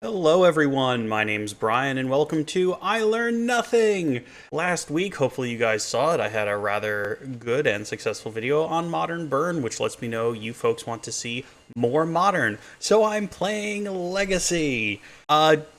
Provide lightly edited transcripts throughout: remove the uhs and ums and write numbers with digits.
Hello everyone, my name's Brian and welcome to I Learn Nothing! Last week, hopefully you guys saw it, I had a rather good and successful video on Modern Burn, which lets me know you folks want to see more Modern. So I'm playing Legacy!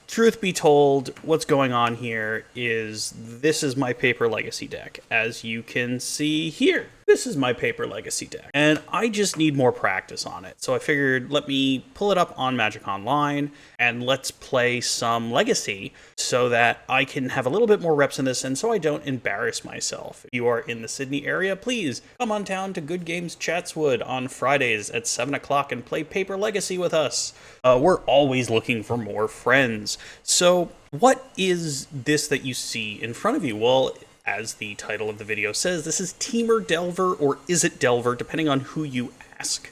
Truth be told, what's going on here is this is my paper Legacy deck, as you can see here. This is my paper Legacy deck, and I just need more practice on it. So I figured let me pull it up on Magic Online, and let's play some Legacy so that I can have a little bit more reps in this and so I don't embarrass myself. If you are in the Sydney area, please come on down to Good Games Chatswood on Fridays at 7 o'clock and play Paper Legacy with us. We're always looking for more friends. So what is this that you see in front of you? Well, as the title of the video says, this is Temur Delver, or is it Delver, depending on who you ask.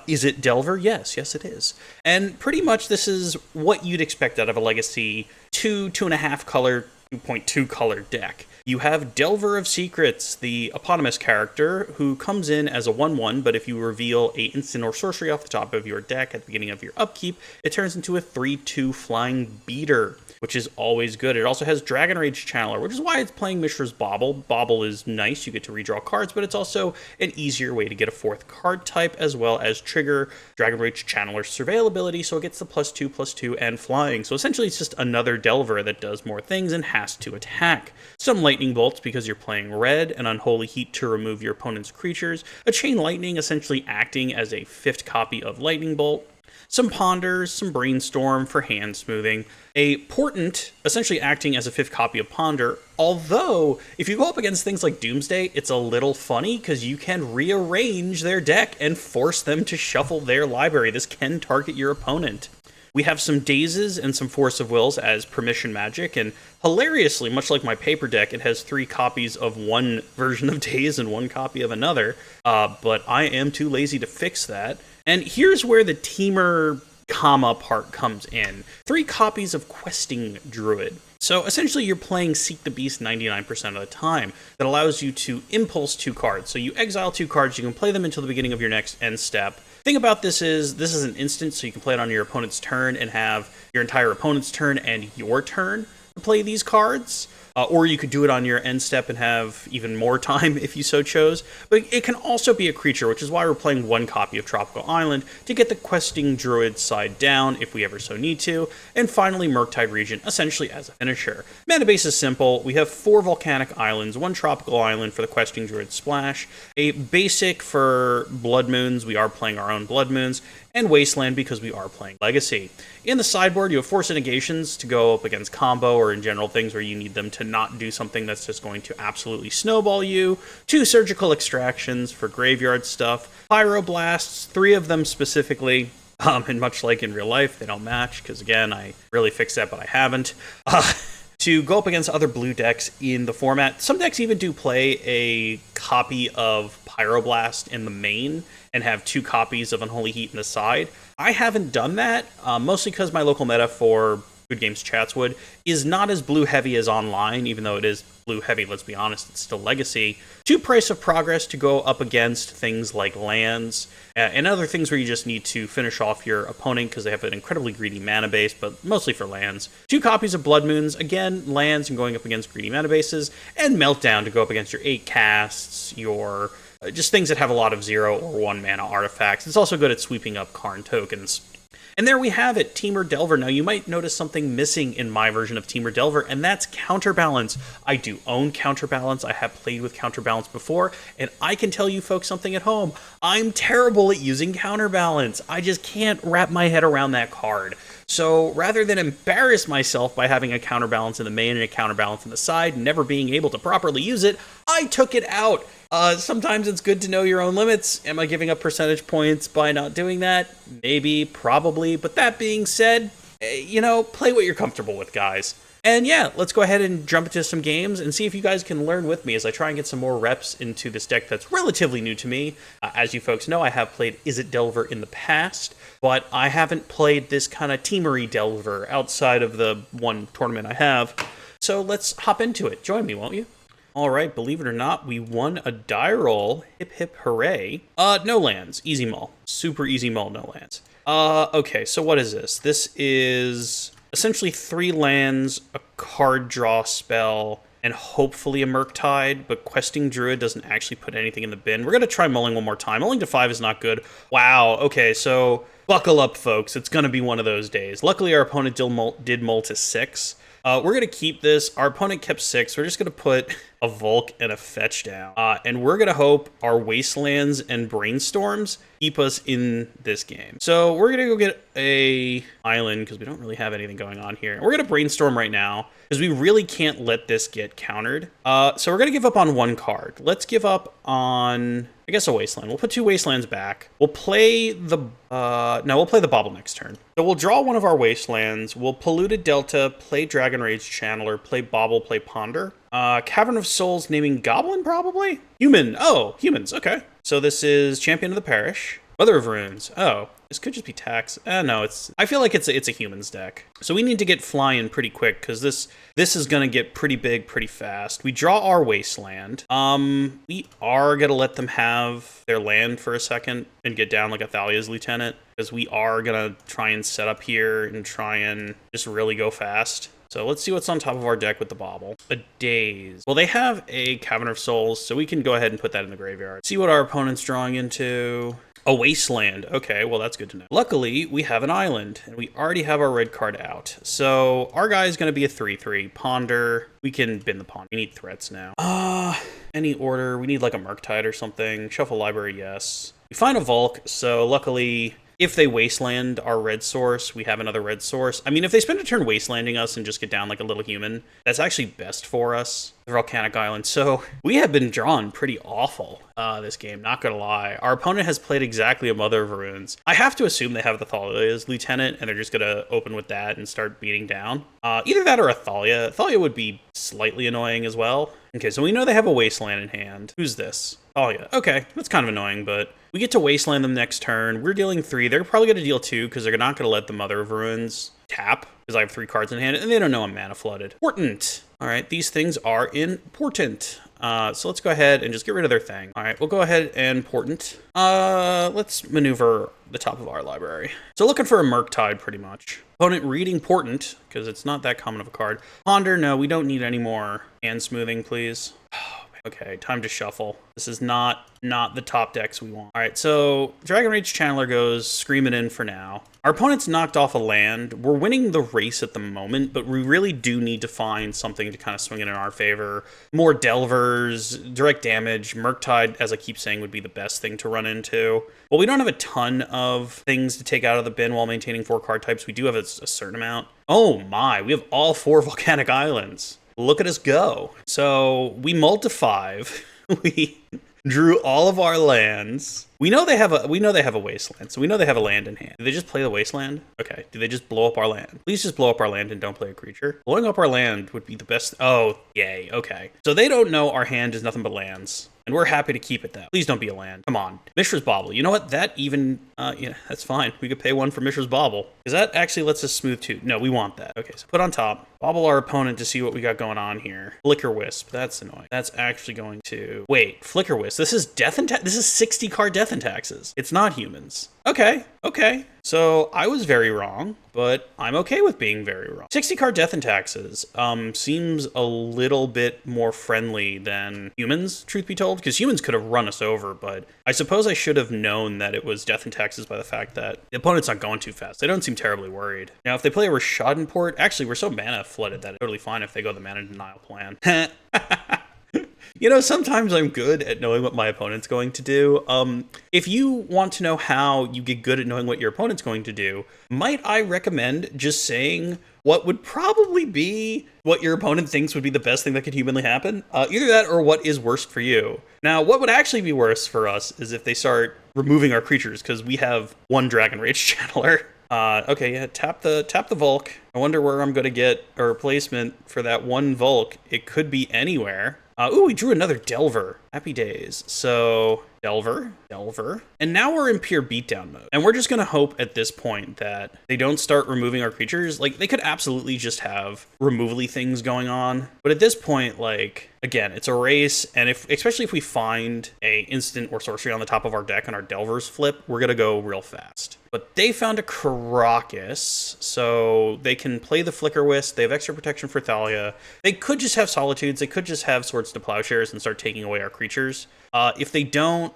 Is it Delver? Yes, it is. And pretty much this is what you'd expect out of a Legacy 2.5 color, 2.2 color deck. You have Delver of Secrets, the eponymous character, who comes in as a 1/1, but if you reveal a instant or sorcery off the top of your deck at the beginning of your upkeep, it turns into a 3/2 flying beater, which is always good. It also has Dragon Rage Channeler, which is why it's playing Mishra's Bauble. Bauble is nice, you get to redraw cards, but it's also an easier way to get a fourth card type, as well as trigger Dragon Rage Channeler's Surveil ability, so it gets the +2/+2 and flying. So essentially it's just another Delver that does more things and has to attack. Some Lightning Bolts because you're playing red, an Unholy Heat to remove your opponent's creatures, a Chain Lightning essentially acting as a 5th copy of Lightning Bolt, some Ponders, some Brainstorm for hand smoothing, a Portent essentially acting as a 5th copy of Ponder, although if you go up against things like Doomsday, it's a little funny because you can rearrange their deck and force them to shuffle their library. This can target your opponent. We have some Dazes and some Force of Wills as permission magic, and hilariously, much like my paper deck, it has 3 copies of one version of Daze and 1 copy of another, but I am too lazy to fix that. And here's where the Temur comma part comes in. 3 copies of Questing Druid. So essentially you're playing Seek the Beast 99% of the time. That allows you to impulse 2 cards. So you exile 2 cards, you can play them until the beginning of your next end step. Thing about this is an instant, so you can play it on your opponent's turn and have your entire opponent's turn and your turn to play these cards. Or you could do it on your end step and have even more time if you so chose. But it can also be a creature, which is why we're playing 1 copy of Tropical Island to get the Questing Druid side down if we ever so need to. And finally, Murktide Regent, essentially as a finisher. Mana base is simple. We have 4 Volcanic Islands, 1 Tropical Island for the Questing Druid splash, a basic for Blood Moons, we are playing our own Blood Moons, and Wasteland because we are playing Legacy. In the sideboard, you have Force of Negations to go up against combo or in general things where you need them to not do something that's just going to absolutely snowball you, 2 Surgical Extractions for graveyard stuff, Pyroblasts, 3 of them specifically, and much like in real life, they don't match, because again, I really fixed that, but I haven't. To go up against other blue decks in the format. Some decks even do play a copy of Pyroblast in the main and have 2 copies of Unholy Heat in the side. I haven't done that, mostly because my local meta for Good Games Chatswood is not as blue heavy as online, even though it is blue heavy, let's be honest, it's still Legacy. 2 Price of Progress to go up against things like lands, and other things where you just need to finish off your opponent because they have an incredibly greedy mana base, but mostly for lands. 2 copies of Blood Moons, again, lands and going up against greedy mana bases, and Meltdown to go up against your 8 casts, your just things that have a lot of 0 or 1 mana artifacts. It's also good at sweeping up Karn tokens. And there we have it, Temur Delver. Now you might notice something missing in my version of Temur Delver, and that's Counterbalance. I do own Counterbalance, I have played with Counterbalance before, and I can tell you folks something at home. I'm terrible at using Counterbalance. I just can't wrap my head around that card. So rather than embarrass myself by having a Counterbalance in the main and a Counterbalance in the side, and never being able to properly use it, I took it out. Sometimes it's good to know your own limits. Am I giving up percentage points by not doing that? Maybe, probably. But that being said, play what you're comfortable with, guys. And yeah, let's go ahead and jump into some games and see if you guys can learn with me as I try and get some more reps into this deck that's relatively new to me. As you folks know, I have played Is It Delver in the past, but I haven't played this kind of teamery Delver outside of the one tournament I have. So let's hop into it. Join me, won't you? All right, believe it or not, we won a die roll. Hip hip hooray. No lands, easy mull. Super easy mull, no lands. Okay, so what is this? This is essentially 3 lands, a card draw spell, and hopefully a Murktide, but Questing Druid doesn't actually put anything in the bin. We're going to try mulling one more time. Mulling to 5 is not good. Wow, okay, so buckle up, folks. It's going to be one of those days. Luckily, our opponent did mull to 6. We're going to keep this. Our opponent kept 6. We're just going to put a Volk and a Fetch down. And we're going to hope our Wastelands and Brainstorms keep us in this game. So we're going to go get a island because we don't really have anything going on here. We're going to Brainstorm right now because we really can't let this get countered. So we're going to give up on 1 card. Let's give up on, I guess, a Wasteland. We'll put 2 Wastelands back. We'll play the, we'll play the Bobble next turn. So we'll draw one of our Wastelands. We'll Polluted Delta, play Dragon Rage Channeler, play Bobble, play Ponder. Cavern of Souls, naming Goblin, probably? Human. Oh, humans. Okay. So this is Champion of the Parish. Mother of Runes. Oh, this could just be tax. No, I feel like it's a humans deck. So we need to get flying pretty quick because this is going to get pretty big pretty fast. We draw our Wasteland. We are going to let them have their land for a second and get down like Athalia's Lieutenant because we are going to try and set up here and try and just really go fast. So let's see what's on top of our deck with the Bobble. A Daze. Well, they have a Cavern of Souls, so we can go ahead and put that in the graveyard. See what our opponent's drawing into. A Wasteland. Okay, well, that's good to know. Luckily, we have an island, and we already have our red card out. So our guy is going to be a 3/3. Ponder. We can bin the Ponder. We need threats now. Any order. We need like a Murktide or something. Shuffle library, yes. We find a Volk, so luckily, if they Wasteland our red source, we have another red source. I mean, if they spend a turn Wastelanding us and just get down like a little human, that's actually best for us. The Volcanic Island. So we have been drawn pretty awful this game, not gonna lie. Our opponent has played exactly a Mother of Runes. I have to assume they have the Thalia's Lieutenant, and they're just gonna open with that and start beating down. Either that or a Thalia. Thalia would be slightly annoying as well. Okay, so we know they have a Wasteland in hand. Who's this? Thalia. Okay, that's kind of annoying, but we get to Wasteland them next turn. We're dealing 3. They're probably going to deal 2 because they're not going to let the Mother of Runes tap because I have 3 cards in hand, and they don't know I'm mana flooded. Important. All right, these things are important. So let's go ahead and just get rid of their thing. All right, we'll go ahead and Portent. Let's maneuver the top of our library. So looking for a Murktide, pretty much. Opponent reading Portent, because it's not that common of a card. Ponder, no, we don't need any more hand smoothing, please. Okay, time to shuffle. This is not the top decks we want. All right, so Dragon Rage Channeler goes screaming in for now. Our opponent's knocked off a land. We're winning the race at the moment, but we really do need to find something to kind of swing it in our favor. More Delvers, direct damage. Murktide, as I keep saying, would be the best thing to run into. Well, we don't have a ton of things to take out of the bin while maintaining 4 card types. We do have a certain amount. Oh my, we have all 4 Volcanic Islands. Look at us go. So we mulled to 5. We drew all of our lands. We know they have a Wasteland, so we know they have a land in hand. Do they just play the Wasteland? Okay. Do they just blow up our land? Please just blow up our land and don't play a creature. Blowing up our land would be the best. Oh, yay. Okay. So they don't know our hand is nothing but lands. And we're happy to keep it that. Please don't be a land. Come on. Mishra's Bauble. You know what? That even, yeah, that's fine. We could pay 1 for Mishra's Bauble. Because that actually lets us smooth 2. No, we want that. Okay, so put on top. Bauble our opponent to see what we got going on here. Flicker Wisp. That's annoying. That's actually going to... Wait, Flicker Wisp. This is death and this is 60 card death and taxes. It's not humans. Okay. So I was very wrong, but I'm okay with being very wrong. 60 card death and taxes seems a little bit more friendly than humans, truth be told, because humans could have run us over, but I suppose I should have known that it was death and taxes by the fact that the opponent's not going too fast. They don't seem terribly worried. Now, if they play a Rishadan Port, actually, we're so mana flooded that it's totally fine if they go the mana denial plan. You know, sometimes I'm good at knowing what my opponent's going to do. If you want to know how you get good at knowing what your opponent's going to do, might I recommend just saying what would probably be what your opponent thinks would be the best thing that could humanly happen? Either that or what is worst for you. Now, what would actually be worse for us is if they start removing our creatures, because we have 1 Dragon Rage Channeler. Okay, yeah, tap the Volk. I wonder where I'm going to get a replacement for that 1 Volk. It could be anywhere. Ooh, we drew another Delver. Happy days. So, Delver. And now we're in pure beatdown mode. And we're just going to hope at this point that they don't start removing our creatures. Like, they could absolutely just have removally things going on. But at this point, like, again, it's a race, and especially if we find a instant or sorcery on the top of our deck and our Delvers flip, we're gonna go real fast. But they found a Karakas, so they can play the Flicker Wisp. They have extra protection for Thalia. They could just have Solitudes. They could just have Swords to Plowshares and start taking away our creatures. If they don't,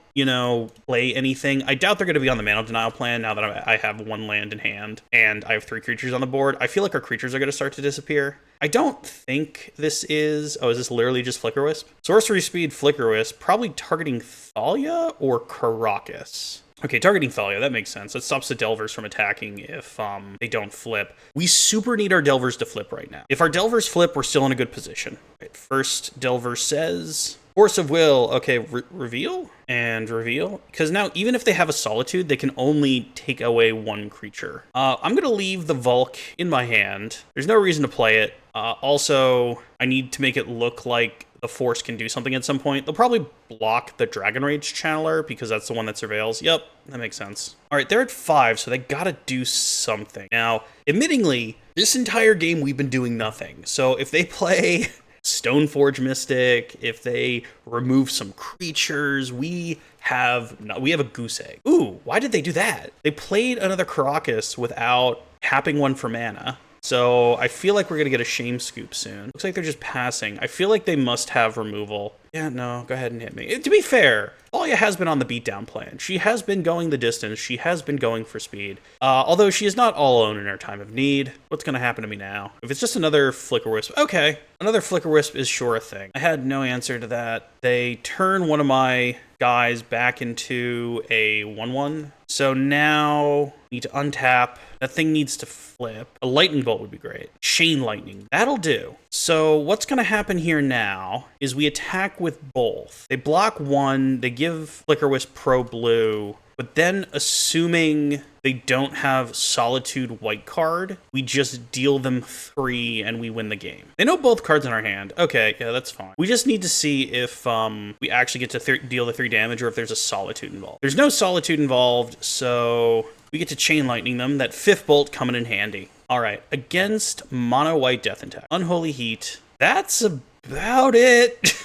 play anything, I doubt they're going to be on the Mana Denial plan now that I have 1 land in hand and I have 3 creatures on the board. I feel like our creatures are going to start to disappear. I don't think this is... Oh, is this literally just Flicker Wisp? Sorcery Speed Flicker Wisp, probably targeting Thalia or Karakas. Okay, targeting Thalia, that makes sense. That stops the Delvers from attacking if they don't flip. We super need our Delvers to flip right now. If our Delvers flip, we're still in a good position. Right, first Delver says... Force of Will, okay, reveal and reveal. Because now, even if they have a Solitude, they can only take away 1 creature. I'm going to leave the Volk in my hand. There's no reason to play it. Also, I need to make it look like the Force can do something at some point. They'll probably block the Dragon Rage Channeler because that's the one that surveils. Yep, that makes sense. All right, they're at 5, so they gotta do something. Now, admittingly, this entire game we've been doing nothing. So if they play... Stoneforge Mystic, if they remove some creatures, we have a goose egg. Ooh, why did they do that? They played another Karakas without tapping 1 for mana. So I feel like we're going to get a Shame Scoop soon. Looks like they're just passing. I feel like they must have removal. Yeah, no, go ahead and hit me. To be fair, Thalia has been on the beatdown plan. She has been going the distance. She has been going for speed. Although she is not all alone in her time of need. What's going to happen to me now? If it's just another Flicker Wisp, okay. Another Flicker Wisp is sure a thing. I had no answer to that. They turn one of my guys back into a 1/1. So now we need to untap. That thing needs to flip. A Lightning Bolt would be great. Chain Lightning. That'll do. So what's going to happen here now is we attack with both. They block 1. They give Flicker Wisp Pro Blue. But then, assuming they don't have Solitude white card, we just deal them 3 and we win the game. They know both cards in our hand. Okay, yeah, that's fine. We just need to see if we actually get to deal the 3 damage or if there's a Solitude involved. There's no Solitude involved, so we get to Chain Lightning them. That 5th bolt coming in handy. All right, against Mono White Death Attack. Unholy Heat. That's about it.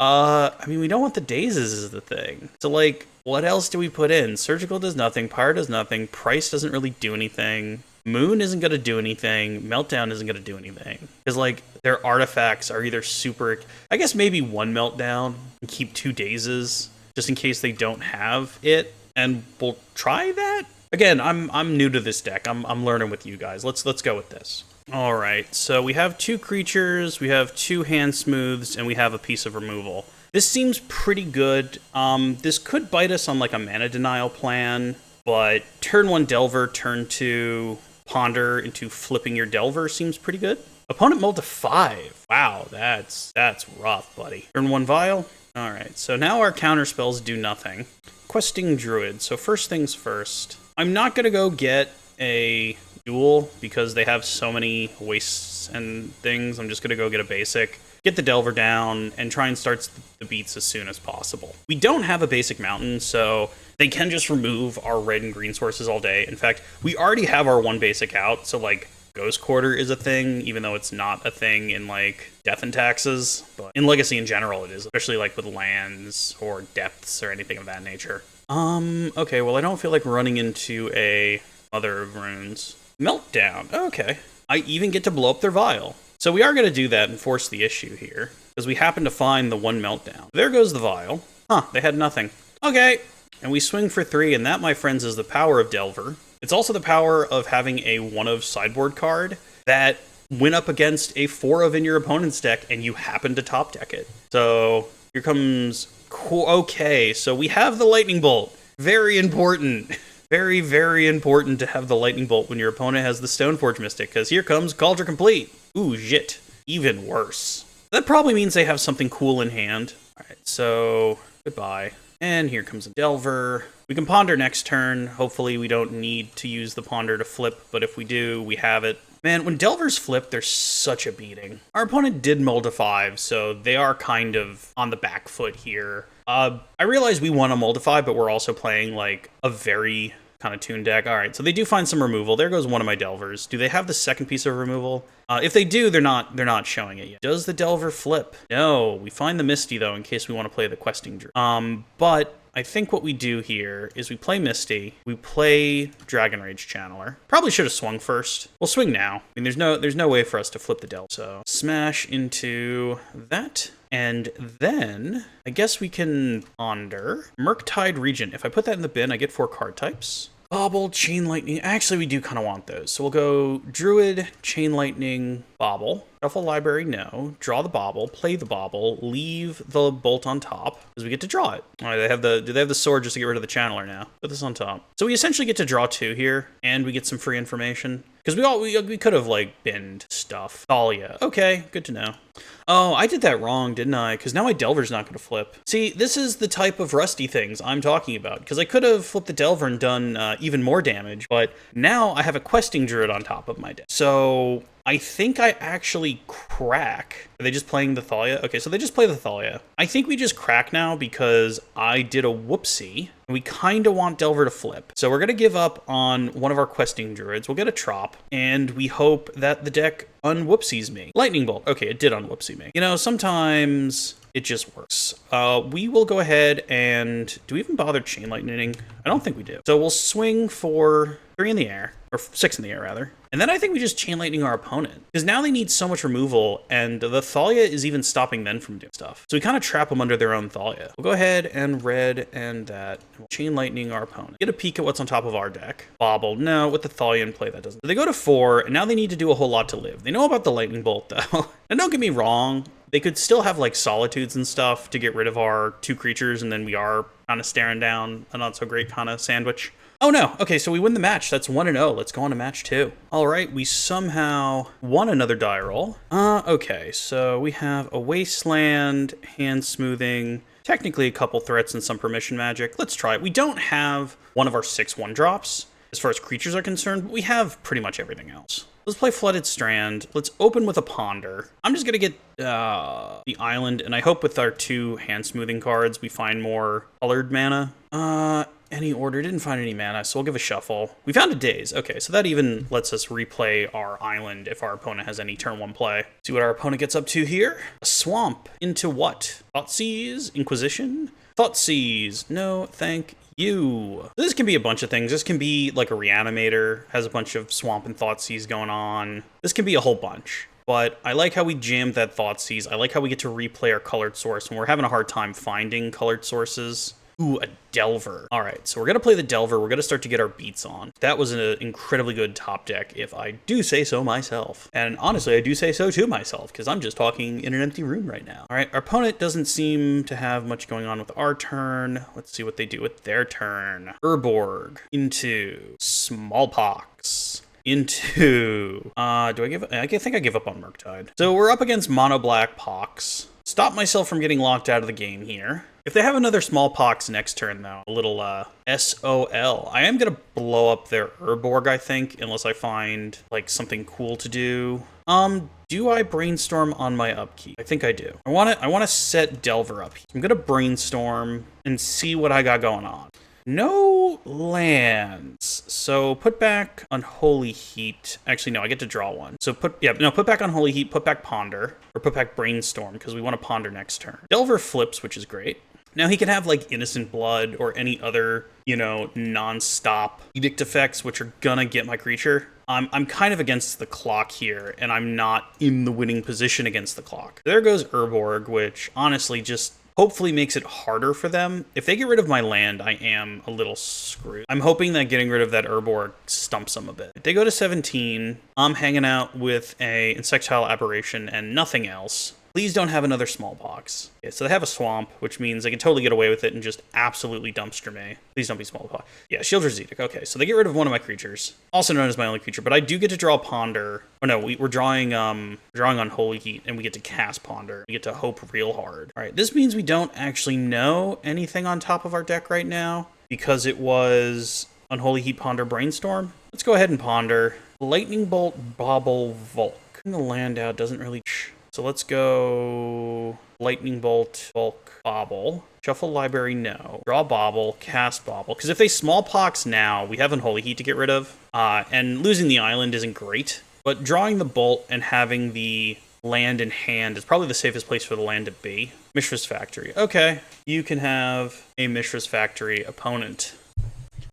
I mean, we don't want the Dazes is the thing. So, like, what else do we put in? Surgical does nothing. Pyre does nothing. Price doesn't really do anything. Moon isn't going to do anything. Meltdown isn't going to do anything. Because, like, their artifacts are either super... I guess maybe 1 Meltdown and keep 2 Dazes just in case they don't have it. And we'll try that? Again, I'm new to this deck. I'm learning with you guys. Let's go with this. All right, so we have 2 creatures, we have 2 hand smooths, and we have a piece of removal. This seems pretty good. This could bite us on like a mana denial plan, but turn 1 Delver, turn 2 Ponder into flipping your Delver seems pretty good. Opponent mulled to 5. Wow, that's rough, buddy. Turn 1 Vial. All right, so now our counter spells do nothing. Questing Druid. So first things first. I'm not gonna go get a duel because they have so many wastes and things. I'm just gonna go get a basic, get the Delver down, and try and start the beats as soon as possible. We don't have a basic mountain, so they can just remove our red and green sources all day. In fact, we already have our 1 basic out, so like Ghost Quarter is a thing, even though it's not a thing in like Death and Taxes, but in Legacy in general it is, especially like with lands or depths or anything of that nature. Okay, well I don't feel like running into a Mother of Runes. Meltdown, okay. I even get to blow up their Vial. So we are going to do that and force the issue here, because we happen to find the 1 Meltdown. There goes the Vial. Huh, they had nothing. Okay, and we swing for 3, and that, my friends, is the power of Delver. It's also the power of having a 1 of sideboard card that went up against a 4 of in your opponent's deck, and you happen to top deck it. So here comes... Okay, so we have the Lightning Bolt. Very important. Very, very important to have the Lightning Bolt when your opponent has the Stoneforge Mystic, because here comes Cauldron Complete. Ooh, shit. Even worse. That probably means they have something cool in hand. Alright, so goodbye. And here comes a Delver. We can Ponder next turn. Hopefully we don't need to use the Ponder to flip, but if we do, we have it. Man, when Delvers flip, they're such a beating. Our opponent did mull to 5, so they are kind of on the back foot here. I realize we want to mull to 5, but we're also playing like a very kind of tune deck. All right, so they do find some removal. There goes one of my Delvers. Do they have the second piece of removal? If they do, they're not showing it yet. Does the Delver flip? No. We find the Misty, though, in case we want to play the questing Druid. But I think what we do here is we play Misty, we play Dragon Rage Channeler. Probably should have swung first. We'll swing now. I mean, there's no way for us to flip the Delver. So smash into that. And then I guess we can ponder Murktide Regent. If I put that in the bin, I get 4 card types. Bobble, Chain Lightning. Actually, we do kind of want those. So we'll go Druid, Chain Lightning, Bobble. Shuffle Library, no. Draw the Bobble, play the Bobble, leave the Bolt on top, because we get to draw it. All right, do they have the sword just to get rid of the Channeler now? Put this on top. So we essentially get to draw 2 here, and we get some free information. Because we could have, like, binned stuff. Thalia. Okay, good to know. Oh, I did that wrong, didn't I? Because now my Delver's not going to flip. See, this is the type of rusty things I'm talking about. Because I could have flipped the Delver and done even more damage, but now I have a Questing Druid on top of my deck. So I think I actually crack. Are they just playing the Thalia? Okay, so they just play the Thalia. I think we just crack now because I did a whoopsie. We kind of want Delver to flip. So we're going to give up on one of our Questing Druids. We'll get a Trop, and we hope that the deck unwhoopsies me. Lightning Bolt. Okay, it did unwhoopsie me. You know, sometimes it just works. We will go ahead and... Do we even bother Chain Lightning? I don't think we do. So we'll swing for 3 in the air. Or 6 in the air, rather. And then I think we just Chain Lightning our opponent. Because now they need so much removal, and the Thalia is even stopping them from doing stuff. So we kind of trap them under their own Thalia. We'll go ahead and red and that. We'll Chain Lightning our opponent. Get a peek at what's on top of our deck. Bobble. No, with the Thalia in play, that doesn't. So they go to 4, and now they need to do a whole lot to live. They know about the Lightning Bolt, though. And don't get me wrong, they could still have, like, Solitudes and stuff to get rid of our 2 creatures, and then we are kind of staring down a not-so-great kind of sandwich. Oh no, okay, so we win the match. That's 1-0. Let's go on to match 2. All right, we somehow won another die roll. Okay, so we have a Wasteland, Hand Smoothing, technically a couple threats and some Permission Magic. Let's try it. We don't have one of our 6 1-drops as far as creatures are concerned, but we have pretty much everything else. Let's play Flooded Strand. Let's open with a Ponder. I'm just going to get the Island, and I hope with our 2 Hand Smoothing cards we find more colored mana. Any order, didn't find any mana, so we'll give a shuffle. We found a Daze. Okay, so that even lets us replay our Island if our opponent has any turn 1 play. See what our opponent gets up to here. A Swamp into what? Thoughtseize? Inquisition? Thoughtseize. No, thank you. This can be a bunch of things. This can be like a Reanimator, has a bunch of Swamp and Thoughtseize going on. This can be a whole bunch. But I like how we jammed that Thoughtseize. I like how we get to replay our colored source when we're having a hard time finding colored sources. Ooh, a Delver. All right, so we're going to play the Delver. We're going to start to get our beats on. That was an incredibly good top deck, if I do say so myself. And honestly, I do say so to myself, because I'm just talking in an empty room right now. All right, our opponent doesn't seem to have much going on with our turn. Let's see what they do with their turn. Urborg into Smallpox. Into... I think I give up on Murktide. So we're up against Mono Black Pox. Stop myself from getting locked out of the game here. If they have another Smallpox next turn, though, a little SOL. I am going to blow up their Urborg, I think, unless I find, like, something cool to do. Do I Brainstorm on my upkeep? I think I do. I want to set Delver up. I'm going to Brainstorm and see what I got going on. No lands. So put back Unholy Heat. Actually, no, I get to draw one. So put back Unholy Heat, put back Ponder, or put back Brainstorm, because we want to Ponder next turn. Delver flips, which is great. Now he can have like Innocent Blood or any other, you know, non-stop edict effects, which are gonna get my creature. I'm kind of against the clock here, and I'm not in the winning position against the clock. There goes Urborg, which honestly just hopefully makes it harder for them. If they get rid of my land, I am a little screwed. I'm hoping that getting rid of that Urborg stumps them a bit. If they go to 17, I'm hanging out with a Insectile Aberration and nothing else. Please don't have another Smallpox. Okay, so they have a Swamp, which means they can totally get away with it and just absolutely dumpster me. Please don't be Smallpox. Yeah, Shieldred's Edict. Okay, so they get rid of one of my creatures, also known as my only creature, but I do get to draw Ponder. Oh no, we're drawing Unholy Heat, and we get to cast Ponder. We get to hope real hard. All right, this means we don't actually know anything on top of our deck right now, because it was Unholy Heat, Ponder, Brainstorm. Let's go ahead and Ponder. Lightning Bolt, Bobble, Volk. The land out doesn't really... So let's go Lightning Bolt, Bulk, Bobble. Shuffle library, no. Draw bauble, cast bauble. Because if they smallpox now, we have Unholy Heat to get rid of. And losing the island isn't great. But drawing the bolt and having the land in hand is probably the safest place for the land to be. Mishra's Factory. Okay, you can have a Mishra's Factory opponent.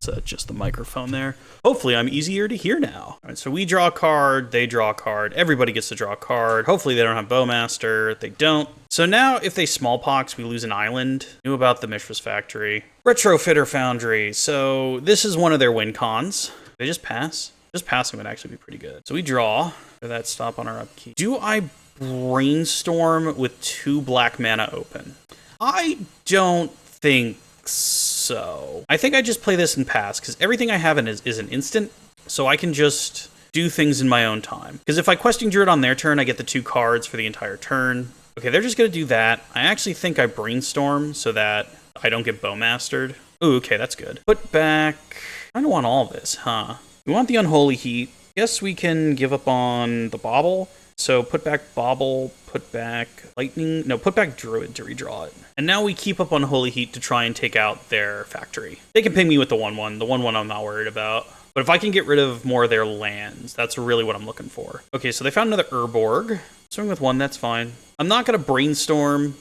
So just the microphone there. Hopefully I'm easier to hear now. All right, so we draw a card, they draw a card, everybody gets to draw a card. Hopefully they don't have Bowmaster, they don't. So now if they smallpox, we lose an island. Knew about the Mishra's Factory. Retrofitter Foundry. So this is one of their win cons. They just pass. Just passing would actually be pretty good. So we draw. For that stop on our upkeep. Do I brainstorm with 2 black mana open? I don't think so. I think I just play this and pass, because everything I have in is an instant, so I can just do things in my own time. Because if I Questing Druid on their turn, I get the 2 cards for the entire turn. Okay, they're just going to do that. I actually think I brainstorm so that I don't get Bowmastered. Ooh, okay, that's good. Put back... I don't want all this, huh? We want the Unholy Heat. Guess we can give up on the Bauble. So put back Bauble, put back Lightning, no, put back Druid to redraw it. And now we keep up on Holy Heat to try and take out their factory. They can ping me with the 1/1. The 1/1 I'm not worried about. But if I can get rid of more of their lands, that's really what I'm looking for. Okay, so they found another Urborg. Swing with 1, that's fine. I'm not going to brainstorm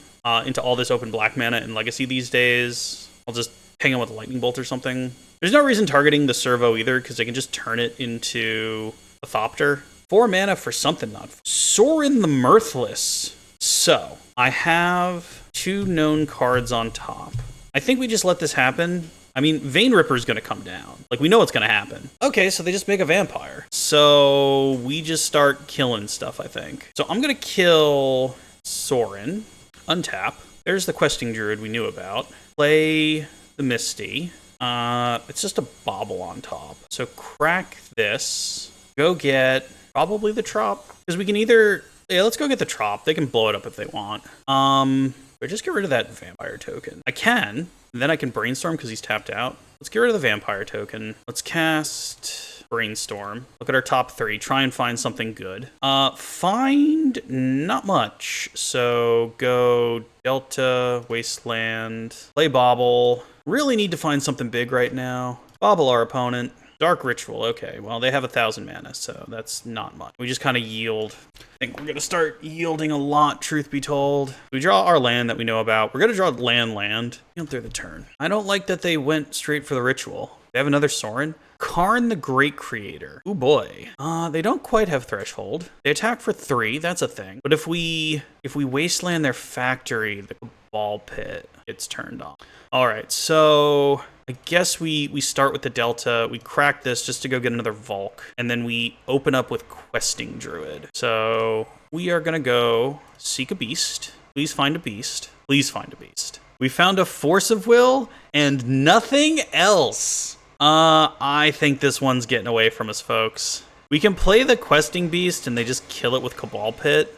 into all this open black mana in Legacy these days. I'll just hang on with a Lightning Bolt or something. There's no reason targeting the Servo either, because they can just turn it into a Thopter. 4 mana for something not. Sorin the Mirthless. So, I have 2 known cards on top. I think we just let this happen. I mean, Vein Ripper's gonna come down. Like, we know what's gonna happen. Okay, so they just make a vampire. So, we just start killing stuff, I think. So, I'm gonna kill Sorin. Untap. There's the Questing Druid we knew about. Play the Misty. It's just a Bauble on top. So, crack this. Go get... probably the Trop. Because we can either... yeah, let's go get the Trop. They can blow it up if they want. But just get rid of that Vampire token. I can. And then I can Brainstorm because he's tapped out. Let's get rid of the Vampire token. Let's cast Brainstorm. Look at our top 3. Try and find something good. Find not much. So go Delta, Wasteland, play Bauble. Really need to find something big right now. Bauble our opponent. Dark Ritual, okay. Well, they have 1,000 mana, so that's not much. We just kind of yield. I think we're going to start yielding a lot, truth be told. We draw our land that we know about. We're going to draw land. Yield through the turn. I don't like that they went straight for the Ritual. They have another Sorin. Karn the Great Creator. Oh boy. They don't quite have Threshold. They attack for 3, that's a thing. But if we wasteland their factory, the Ball Pit gets turned on. Alright, so... I guess we start with the Delta, we crack this just to go get another Volk, and then we open up with Questing Druid. So we are gonna go seek a beast. Please find a beast. Please find a beast. We found a Force of Will and nothing else. I think this one's getting away from us, folks. We can play the Questing Beast and they just kill it with Cabal Pit.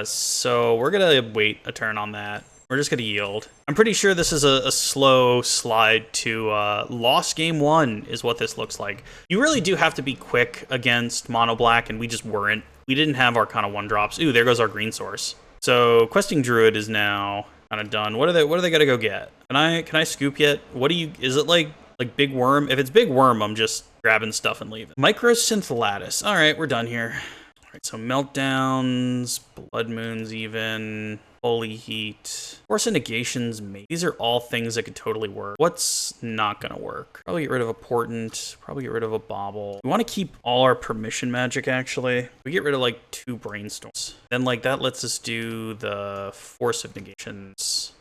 So we're gonna wait a turn on that. We're just going to yield. I'm pretty sure this is a slow slide to lost game 1 is what this looks like. You really do have to be quick against mono black, and we just weren't. We didn't have our kind of 1-drops. Ooh, there goes our green source. So Questing Druid is now kind of done. What are they going to go get? Can I scoop yet? Is it like Big Worm? If it's Big Worm, I'm just grabbing stuff and leaving. Microsynth Lattice. All right, we're done here. All right, so Meltdowns, Blood Moons even... Holy Heat. Force of Negations, maybe. These are all things that could totally work. What's not gonna work? Probably get rid of a Portent. Probably get rid of a Bauble. We want to keep all our permission magic, actually. We get rid of, like, 2 Brainstorms. Then, like, that lets us do the Force of Negations.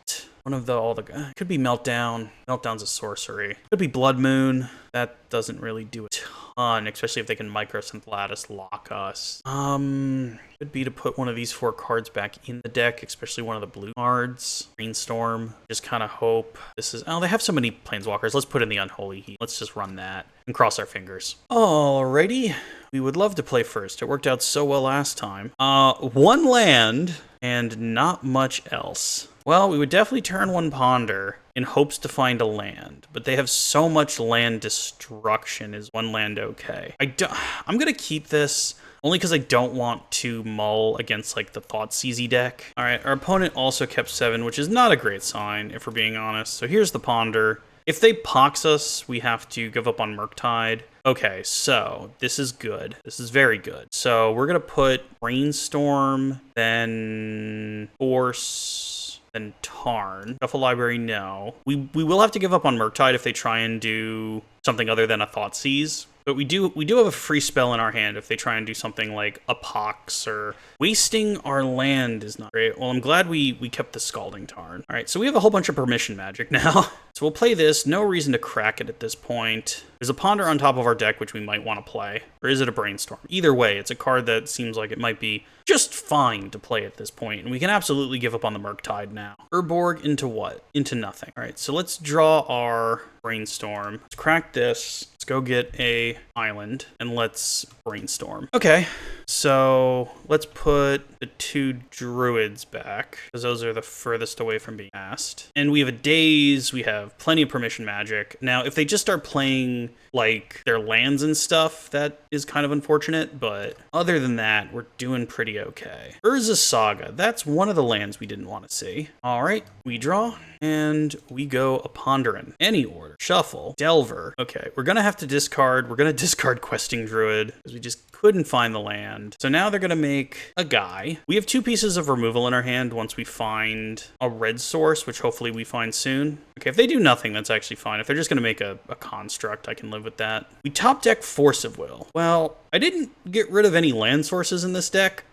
One of the, could be Meltdown. Meltdown's a sorcery. Could be Blood Moon. That doesn't really do a ton, especially if they can Microsynth Lattice lock us. Could be to put one of these 4 cards back in the deck, especially one of the blue cards. Brainstorm. Just kind of hope this is... oh, they have so many Planeswalkers. Let's put in the Unholy Heat. Let's just run that and cross our fingers. Alrighty. We would love to play first. It worked out so well last time. 1 land and not much else. Well, we would definitely turn 1 Ponder in hopes to find a land, but they have so much land destruction. Is 1 land okay? I'm going to keep this only because I don't want to mull against like the Thoughtseize deck. All right, our opponent also kept 7, which is not a great sign if we're being honest. So here's the Ponder. If they pox us, we have to give up on Murktide. Okay, so this is good. This is very good. So we're going to put Brainstorm, then Force, then Tarn. Shuffle Library, no. We will have to give up on Murktide if they try and do something other than a Thoughtseize. But we do have a free spell in our hand if they try and do something like a Pox or wasting our land is not great. Well, I'm glad we kept the Scalding Tarn. All right, so we have a whole bunch of permission magic now. So we'll play this. No reason to crack it at this point. There's a Ponder on top of our deck, which we might want to play. Or is it a Brainstorm? Either way, it's a card that seems like it might be just fine to play at this point. And we can absolutely give up on the Murktide now. Urborg into what? Into nothing. All right, so let's draw our Brainstorm. Let's crack this. Let's go get a island and let's Brainstorm. Okay, so let's put the 2 Druids back because those are the furthest away from being cast. And we have a Daze. We have plenty of permission magic. Now, if they just start playing like their lands and stuff, that is kind of unfortunate, but other than that, we're doing pretty okay. Urza Saga, that's one of the lands we didn't want to see. All right, we draw and we go a Ponderin. Any order. Shuffle. Delver. Okay, we're gonna have to discard. We're gonna discard Questing Druid because we just couldn't find the land. So now they're gonna make a guy. We have 2 pieces of removal in our hand once we find a red source, which hopefully we find soon. Okay, if they do nothing, that's actually fine. If they're just gonna make a construct, I can live with that. We top deck Force of Will. Well, I didn't get rid of any land sources in this deck.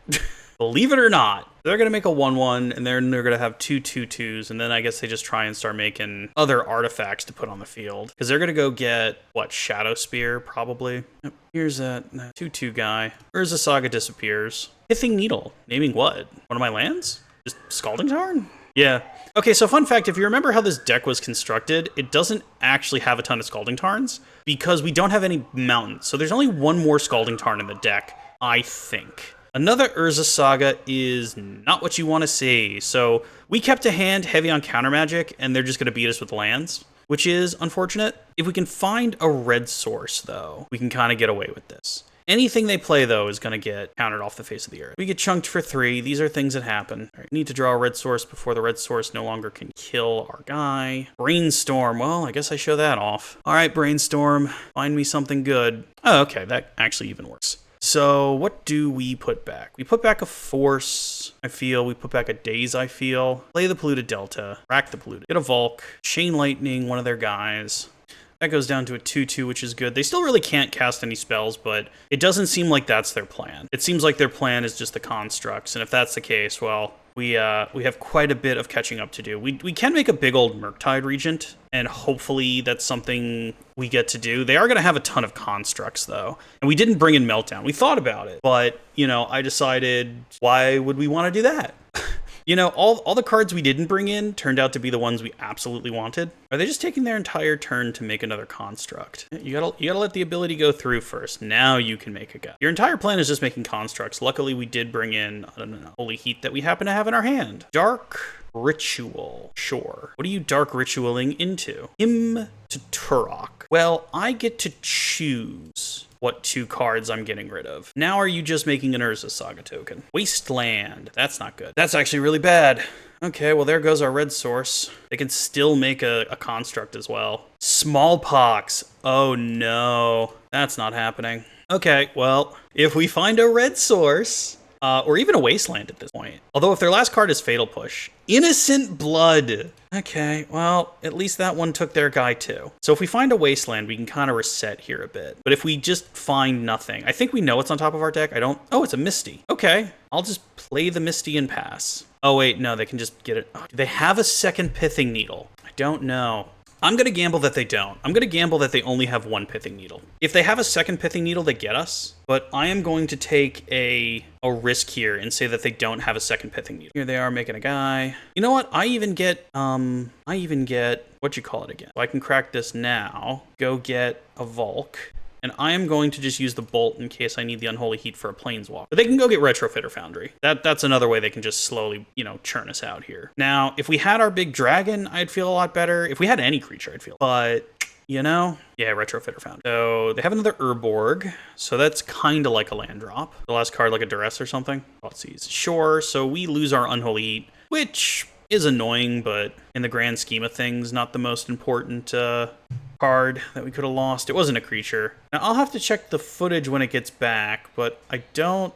Believe it or not. They're going to make a 1/1, and then they're going to have 2 2/2s, and then I guess they just try and start making other artifacts to put on the field. Because they're going to go get, what, Shadow Spear, probably? Yep. Here's that 2/2 guy. Urza Saga disappears. Pithing Needle. Naming what? One of my lands? Just Scalding Tarn? Yeah. Okay, so fun fact, if you remember how this deck was constructed, it doesn't actually have a ton of Scalding Tarns because we don't have any mountains. So there's only 1 more Scalding Tarn in the deck, I think. Another Urza Saga is not what you want to see. So we kept a hand heavy on counter magic, and they're just going to beat us with lands, which is unfortunate. If we can find a red source, though, we can kind of get away with this. Anything they play, though, is going to get countered off the face of the earth. We get chunked for 3. These are things that happen. All right, need to draw a red source before the red source no longer can kill our guy. Brainstorm. Well, I guess I show that off. All right, Brainstorm. Find me something good. Oh, okay. That actually even works. So what do we put back? We put back a Force, I feel. We put back a Daze, I feel. Play the Polluted Delta. Rack the Polluted. Get a Volk. Chain Lightning, one of their guys. That goes down to a 2/2, which is good. They still really can't cast any spells, but it doesn't seem like that's their plan. It seems like their plan is just the constructs, and if that's the case, well, we have quite a bit of catching up to do. We can make a big old Murktide Regent, and hopefully that's something we get to do. They are going to have a ton of constructs, though, and we didn't bring in Meltdown. We thought about it, but, you know, I decided, why would we want to do that? You know, all the cards we didn't bring in turned out to be the ones we absolutely wanted. Are they just taking their entire turn to make another construct? You gotta let the ability go through first. Now you can make a guy. Your entire plan is just making constructs. Luckily, we did bring in, I don't know, Holy Heat that we happen to have in our hand. Dark Ritual. Sure. What are you dark ritualing into? Him to Turok. Well, I get to choose what 2 cards I'm getting rid of. Now are you just making an Urza Saga token? Wasteland. That's not good. That's actually really bad. Okay, well there goes our red source. They can still make a construct as well. Smallpox. Oh no. That's not happening. Okay, well, if we find a red source, or even a Wasteland at this point. Although if their last card is Fatal Push. Innocent Blood. Okay, well, at least that one took their guy too. So if we find a Wasteland, we can kind of reset here a bit. But if we just find nothing, I think we know what's on top of our deck. Oh, it's a Misty. Okay, I'll just play the Misty and pass. Oh wait, no, they can just get it. Oh, do they have a second Pithing Needle? I don't know. I'm going to gamble that they don't. I'm going to gamble that they only have 1 Pithing Needle. If they have a second Pithing Needle, they get us. But I am going to take a risk here and say that they don't have a second Pithing Needle. Here they are making a guy. You know what? I even get, what you call it again? So I can crack this now. Go get a Volk. And I am going to just use the Bolt in case I need the Unholy Heat for a Planeswalker. But they can go get Retrofitter Foundry. That's another way they can just slowly, you know, churn us out here. Now, if we had our big dragon, I'd feel a lot better. If we had any creature, I'd feel. But you know? Yeah, Retrofitter Foundry. So they have another Urborg, so that's kind of like a land drop. The last card like a Duress or something. Let's see. Sure, so we lose our Unholy Heat, which is annoying, but in the grand scheme of things, not the most important card that we could have lost. It wasn't a creature. Now I'll have to check the footage when it gets back, but I didn't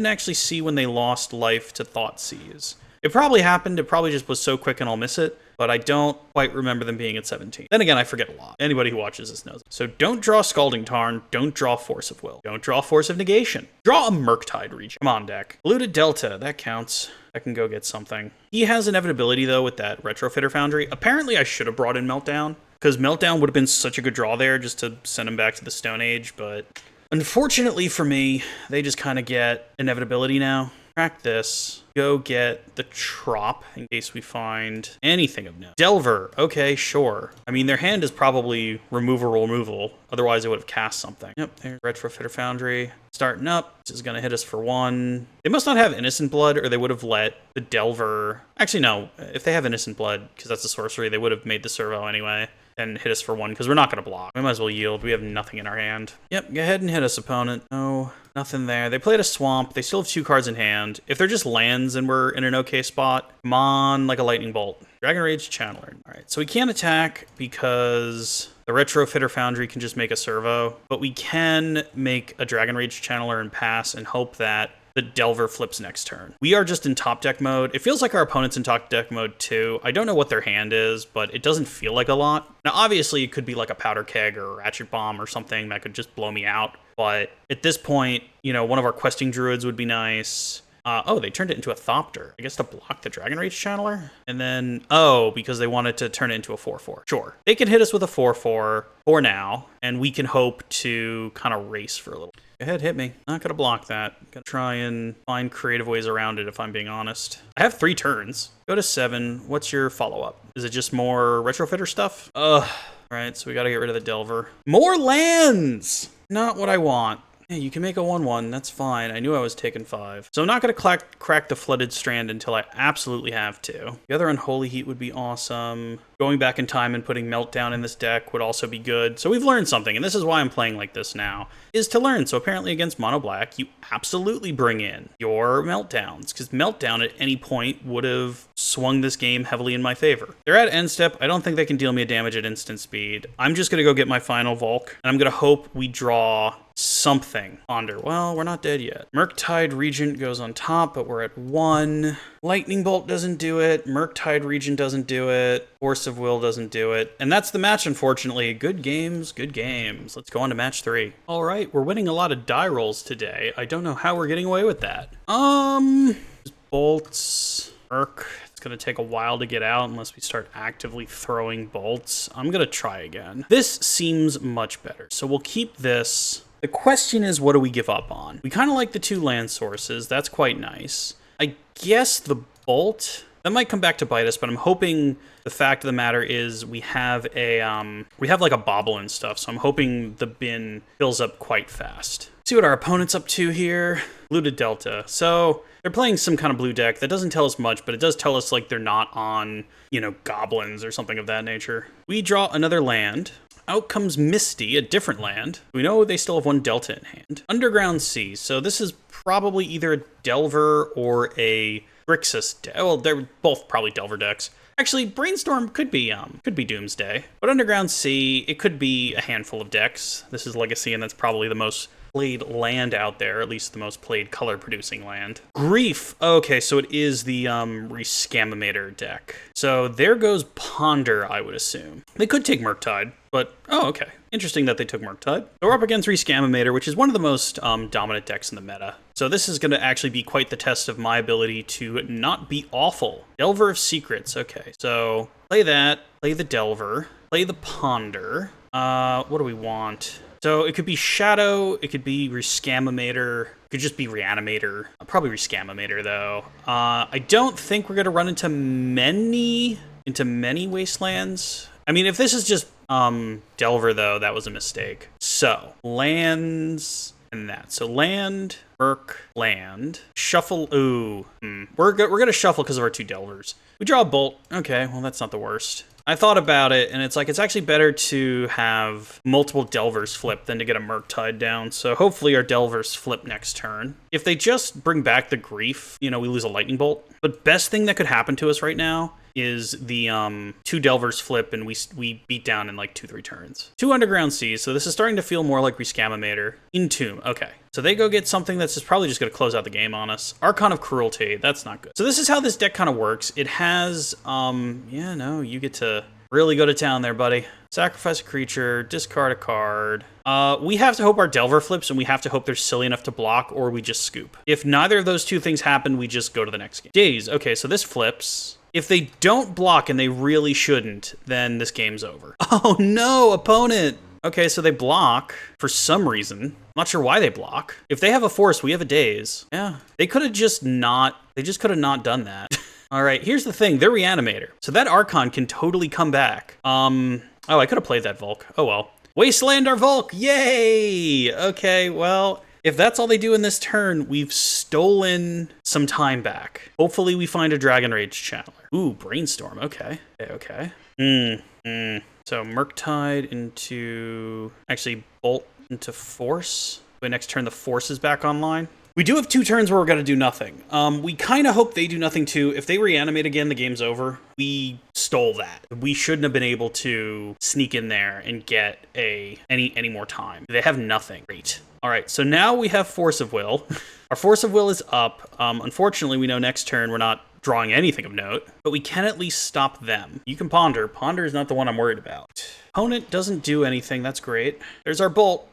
actually see when they lost life to Thoughtseize. It probably happened. It probably just was so quick and I'll miss it, but I don't quite remember them being at 17. Then again, I forget a lot. Anybody who watches this knows. So don't draw Scalding Tarn. Don't draw Force of Will. Don't draw Force of Negation. Draw a Murktide Region. Come on, deck. Polluted Delta. That counts. I can go get something. He has inevitability, though, with that Retrofitter Foundry. Apparently, I should have brought in Meltdown, because Meltdown would have been such a good draw there just to send him back to the Stone Age, but unfortunately for me, they just kind of get inevitability now. Crack this. Go get the Trop in case we find anything of note. Delver. Okay, sure. I mean, their hand is probably removal. Otherwise, it would have cast something. Yep, there's Retrofitter Foundry. Starting up. This is going to hit us for 1. They must not have Innocent Blood, or they would have let the Delver... Actually, no. If they have Innocent Blood, because that's a sorcery, they would have made the servo anyway and hit us for 1, because we're not going to block. We might as well yield. We have nothing in our hand. Yep, go ahead and hit us, opponent. No, nothing there. They played a Swamp. They still have 2 cards in hand. If they're just lands and we're in an okay spot, come on, like a Lightning Bolt. Dragon Rage Channeler. All right, so we can't attack because the Retrofitter Foundry can just make a servo, but we can make a Dragon Rage Channeler and pass and hope that the Delver flips next turn. We are just in top deck mode. It feels like our opponent's in top deck mode too. I don't know what their hand is, but it doesn't feel like a lot. Now, obviously, it could be like a Powder Keg or a Ratchet Bomb or something that could just blow me out. But at this point, you know, one of our Questing Druids would be nice. Oh, they turned it into a Thopter. I guess to block the Dragon Rage Channeler? And then, oh, because they wanted to turn it into a 4/4. Sure. They can hit us with a 4/4 for now, and we can hope to kind of race for a little. Go ahead, hit me. Not gonna block that. Gonna try and find creative ways around it if I'm being honest. I have 3 turns. Go to 7. What's your follow-up? Is it just more Retrofitter stuff? Alright, so we gotta get rid of the Delver. More lands! Not what I want. Yeah, you can make a 1/1, that's fine. I knew I was taking 5. So I'm not going to crack the Flooded Strand until I absolutely have to. The other Unholy Heat would be awesome. Going back in time and putting Meltdown in this deck would also be good. So we've learned something, and this is why I'm playing like this now, is to learn. So apparently against Mono Black, you absolutely bring in your Meltdowns, because Meltdown at any point would have swung this game heavily in my favor. They're at end step. I don't think they can deal me a damage at instant speed. I'm just going to go get my final Volk, and I'm going to hope we draw something. Ponder. Well, we're not dead yet. Murktide Regent goes on top, but we're at 1. Lightning Bolt doesn't do it. Murktide Regent doesn't do it. Force of Will doesn't do it. And that's the match, unfortunately. Good games, good games. Let's go on to match 3. All right, we're winning a lot of die rolls today. I don't know how we're getting away with that. Bolts. Merc. It's going to take a while to get out unless we start actively throwing bolts. I'm going to try again. This seems much better. So we'll keep this. The question is, what do we give up on? We kind of like the 2 land sources. That's quite nice. I guess the bolt, that might come back to bite us, but I'm hoping the fact of the matter is we have like a bobble and stuff, so I'm hoping the bin fills up quite fast. See what our opponent's up to here. Polluted Delta. So they're playing some kind of blue deck. That doesn't tell us much, but it does tell us like they're not on, you know, goblins or something of that nature. We draw another land. Out comes Misty, a different land. We know they still have 1 Delta in hand. Underground Sea. So this is probably either a Delver or a Grixis deck. Well, they're both probably Delver decks. Actually, Brainstorm could be Doomsday. But Underground Sea, it could be a handful of decks. This is Legacy, and that's probably the most played land out there, at least the most played color-producing land. Grief. Okay, so it is the Rescamator deck. So there goes Ponder, I would assume. They could take Murktide, but oh, okay. Interesting that they took Murktide. So we're up against Rescamator, which is one of the most dominant decks in the meta. So this is going to actually be quite the test of my ability to not be awful. Delver of Secrets. Okay, so play that, play the Delver, play the Ponder. What do we want? So it could be Shadow, it could be Rescamator, it could just be Reanimator. Probably Rescamator, though. I don't think we're going to run into many Wastelands. I mean, if this is just Delver, though, that was a mistake. So, lands and that. So land, Merc, land, shuffle. Ooh, we're going to shuffle because of our 2 Delvers. We draw a Bolt. Okay, well, that's not the worst. I thought about it, and it's like, it's actually better to have multiple Delvers flip than to get a Murktide down. So hopefully our Delvers flip next turn. If they just bring back the Grief, you know, we lose a Lightning Bolt. But best thing that could happen to us right now is the 2 Delvers flip, and we beat down in like 2-3 turns. 2 Underground Seas, so this is starting to feel more like Rescamator. Entomb, okay. So they go get something that's just probably just going to close out the game on us. Archon of Cruelty, that's not good. So this is how this deck kind of works. It has, yeah, no, you get to really go to town there, buddy. Sacrifice a creature, discard a card. We have to hope our Delver flips, and we have to hope they're silly enough to block, or we just scoop. If neither of those 2 things happen, we just go to the next game. Daze, okay, so this flips. If they don't block, and they really shouldn't, then this game's over. Oh no, opponent! Okay, so they block for some reason. I'm not sure why they block. If they have a force, we have a Daze. Yeah, they could have just not, they just could have not done that. All right, here's the thing, they're Reanimator. So that Archon can totally come back. Oh, I could have played that Volk. Oh well. Wasteland our Volk, yay! Okay, well, if that's all they do in this turn, we've stolen some time back. Hopefully we find a Dragon Rage Channeler. Ooh, Brainstorm, okay. Okay. So Murktide into, actually Bolt into Force. But next turn the Force is back online. We do have 2 turns where we're going to do nothing. We kind of hope they do nothing too. If they reanimate again, the game's over. We stole that. We shouldn't have been able to sneak in there and get any more time. They have nothing. Great. All right, so now we have Force of Will. Our Force of Will is up. Unfortunately, we know next turn we're not drawing anything of note, but we can at least stop them. You can Ponder. Ponder is not the one I'm worried about. Opponent doesn't do anything. That's great. There's our Bolt.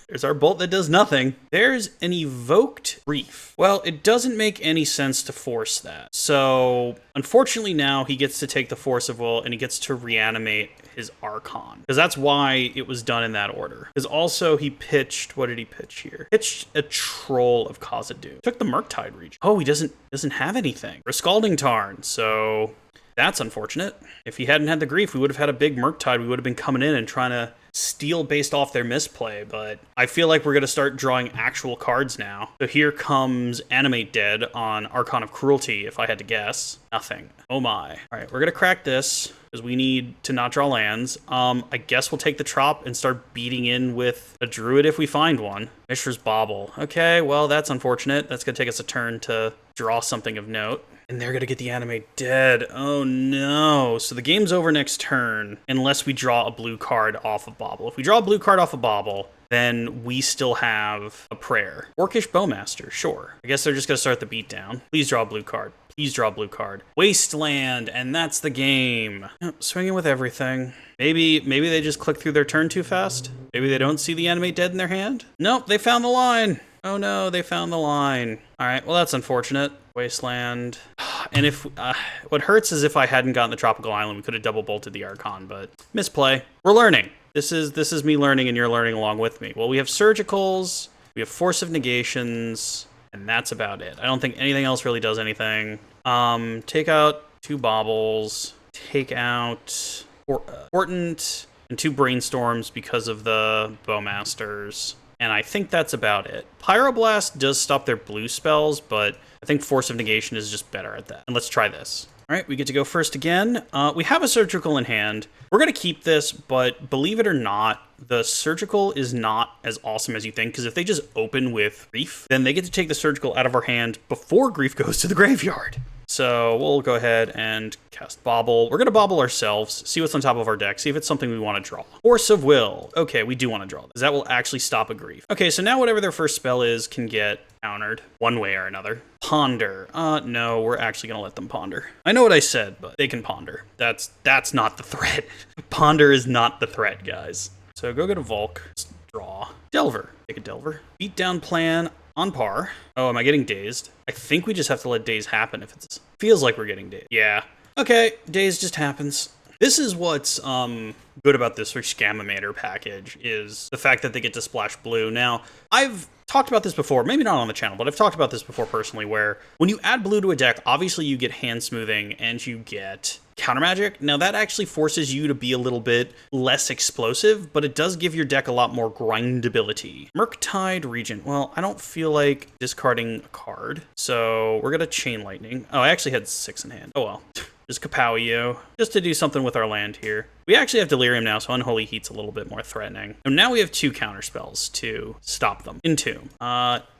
There's our Bolt that does nothing. There's an Evoked Reef. Well, it doesn't make any sense to force that. So, unfortunately now, he gets to take the Force of Will, and he gets to reanimate his Archon. Because that's why it was done in that order. Because also, he pitched, what did he pitch here? Pitched a Troll of Khazad-dûm. Took the Murktide region. Oh, he doesn't have anything. Or Scalding Tarn, so that's unfortunate. If he hadn't had the Grief, we would have had a big Murktide. We would have been coming in and trying to steal based off their misplay, but I feel like we're going to start drawing actual cards now. So here comes Animate Dead on Archon of Cruelty, if I had to guess. Nothing. Oh my. All right, we're going to crack this because we need to not draw lands. I guess we'll take the Trop and start beating in with a Druid if we find one. Mishra's Bauble. Okay, well, that's unfortunate. That's going to take us a turn to draw something of note. And they're going to get the Animate Dead. Oh no. So the game's over next turn unless we draw a blue card off of Bauble. If we draw a blue card off of Bauble, then we still have a prayer. Orcish Bowmaster, sure. I guess they're just going to start the beatdown. Please draw a blue card. Please draw a blue card. Wasteland, and that's the game. Swinging with everything. Maybe they just click through their turn too fast. Maybe they don't see the Animate Dead in their hand. Nope, they found the line. Oh no, they found the line. All right, well, that's unfortunate. Wasteland. And if what hurts is if I hadn't gotten the Tropical Island, we could have double bolted the Archon, but misplay. We're learning. This is me learning, and you're learning along with me. Well, we have Surgicals, we have Force of Negations, and that's about it. I don't think anything else really does anything. Take out 2 Baubles, take out Portent, and 2 Brainstorms because of the Bowmasters. And I think that's about it. Pyroblast does stop their blue spells, but I think Force of Negation is just better at that. And let's try this. All right, we get to go first again. We have a Surgical in hand. We're going to keep this, but believe it or not, the Surgical is not as awesome as you think, because if they just open with Grief, then they get to take the Surgical out of our hand before Grief goes to the graveyard. So we'll go ahead and cast Bauble. We're going to Bauble ourselves, see what's on top of our deck, see if it's something we want to draw. Force of Will. Okay, we do want to draw this. That will actually stop a Grief. Okay, so now whatever their first spell is can get countered one way or another. Ponder. No, we're actually going to let them ponder. I know what I said, but they can ponder. That's not the threat. Ponder is not the threat, guys. So go get a Volk. Let's draw. Delver. Take a Delver. Beat down plan. On par. Oh, am I getting dazed? I think we just have to let daze happen if it feels like we're getting dazed. Yeah. Okay, daze just happens. This is what's good about this Rescamator package is the fact that they get to splash blue. Now, I've talked about this before, maybe not on the channel, but I've talked about this before personally, where when you add blue to a deck, obviously you get hand smoothing and you get counter magic. Now that actually forces you to be a little bit less explosive, but it does give your deck a lot more grindability. Murktide Regent. Well, I don't feel like discarding a card, so we're gonna Chain Lightning. Oh, I actually had 6 in hand. Oh well. Just kapow you, just to do something with our land here. We actually have Delirium now, so Unholy Heat's a little bit more threatening. And now we have 2 counter spells to stop them. Entomb.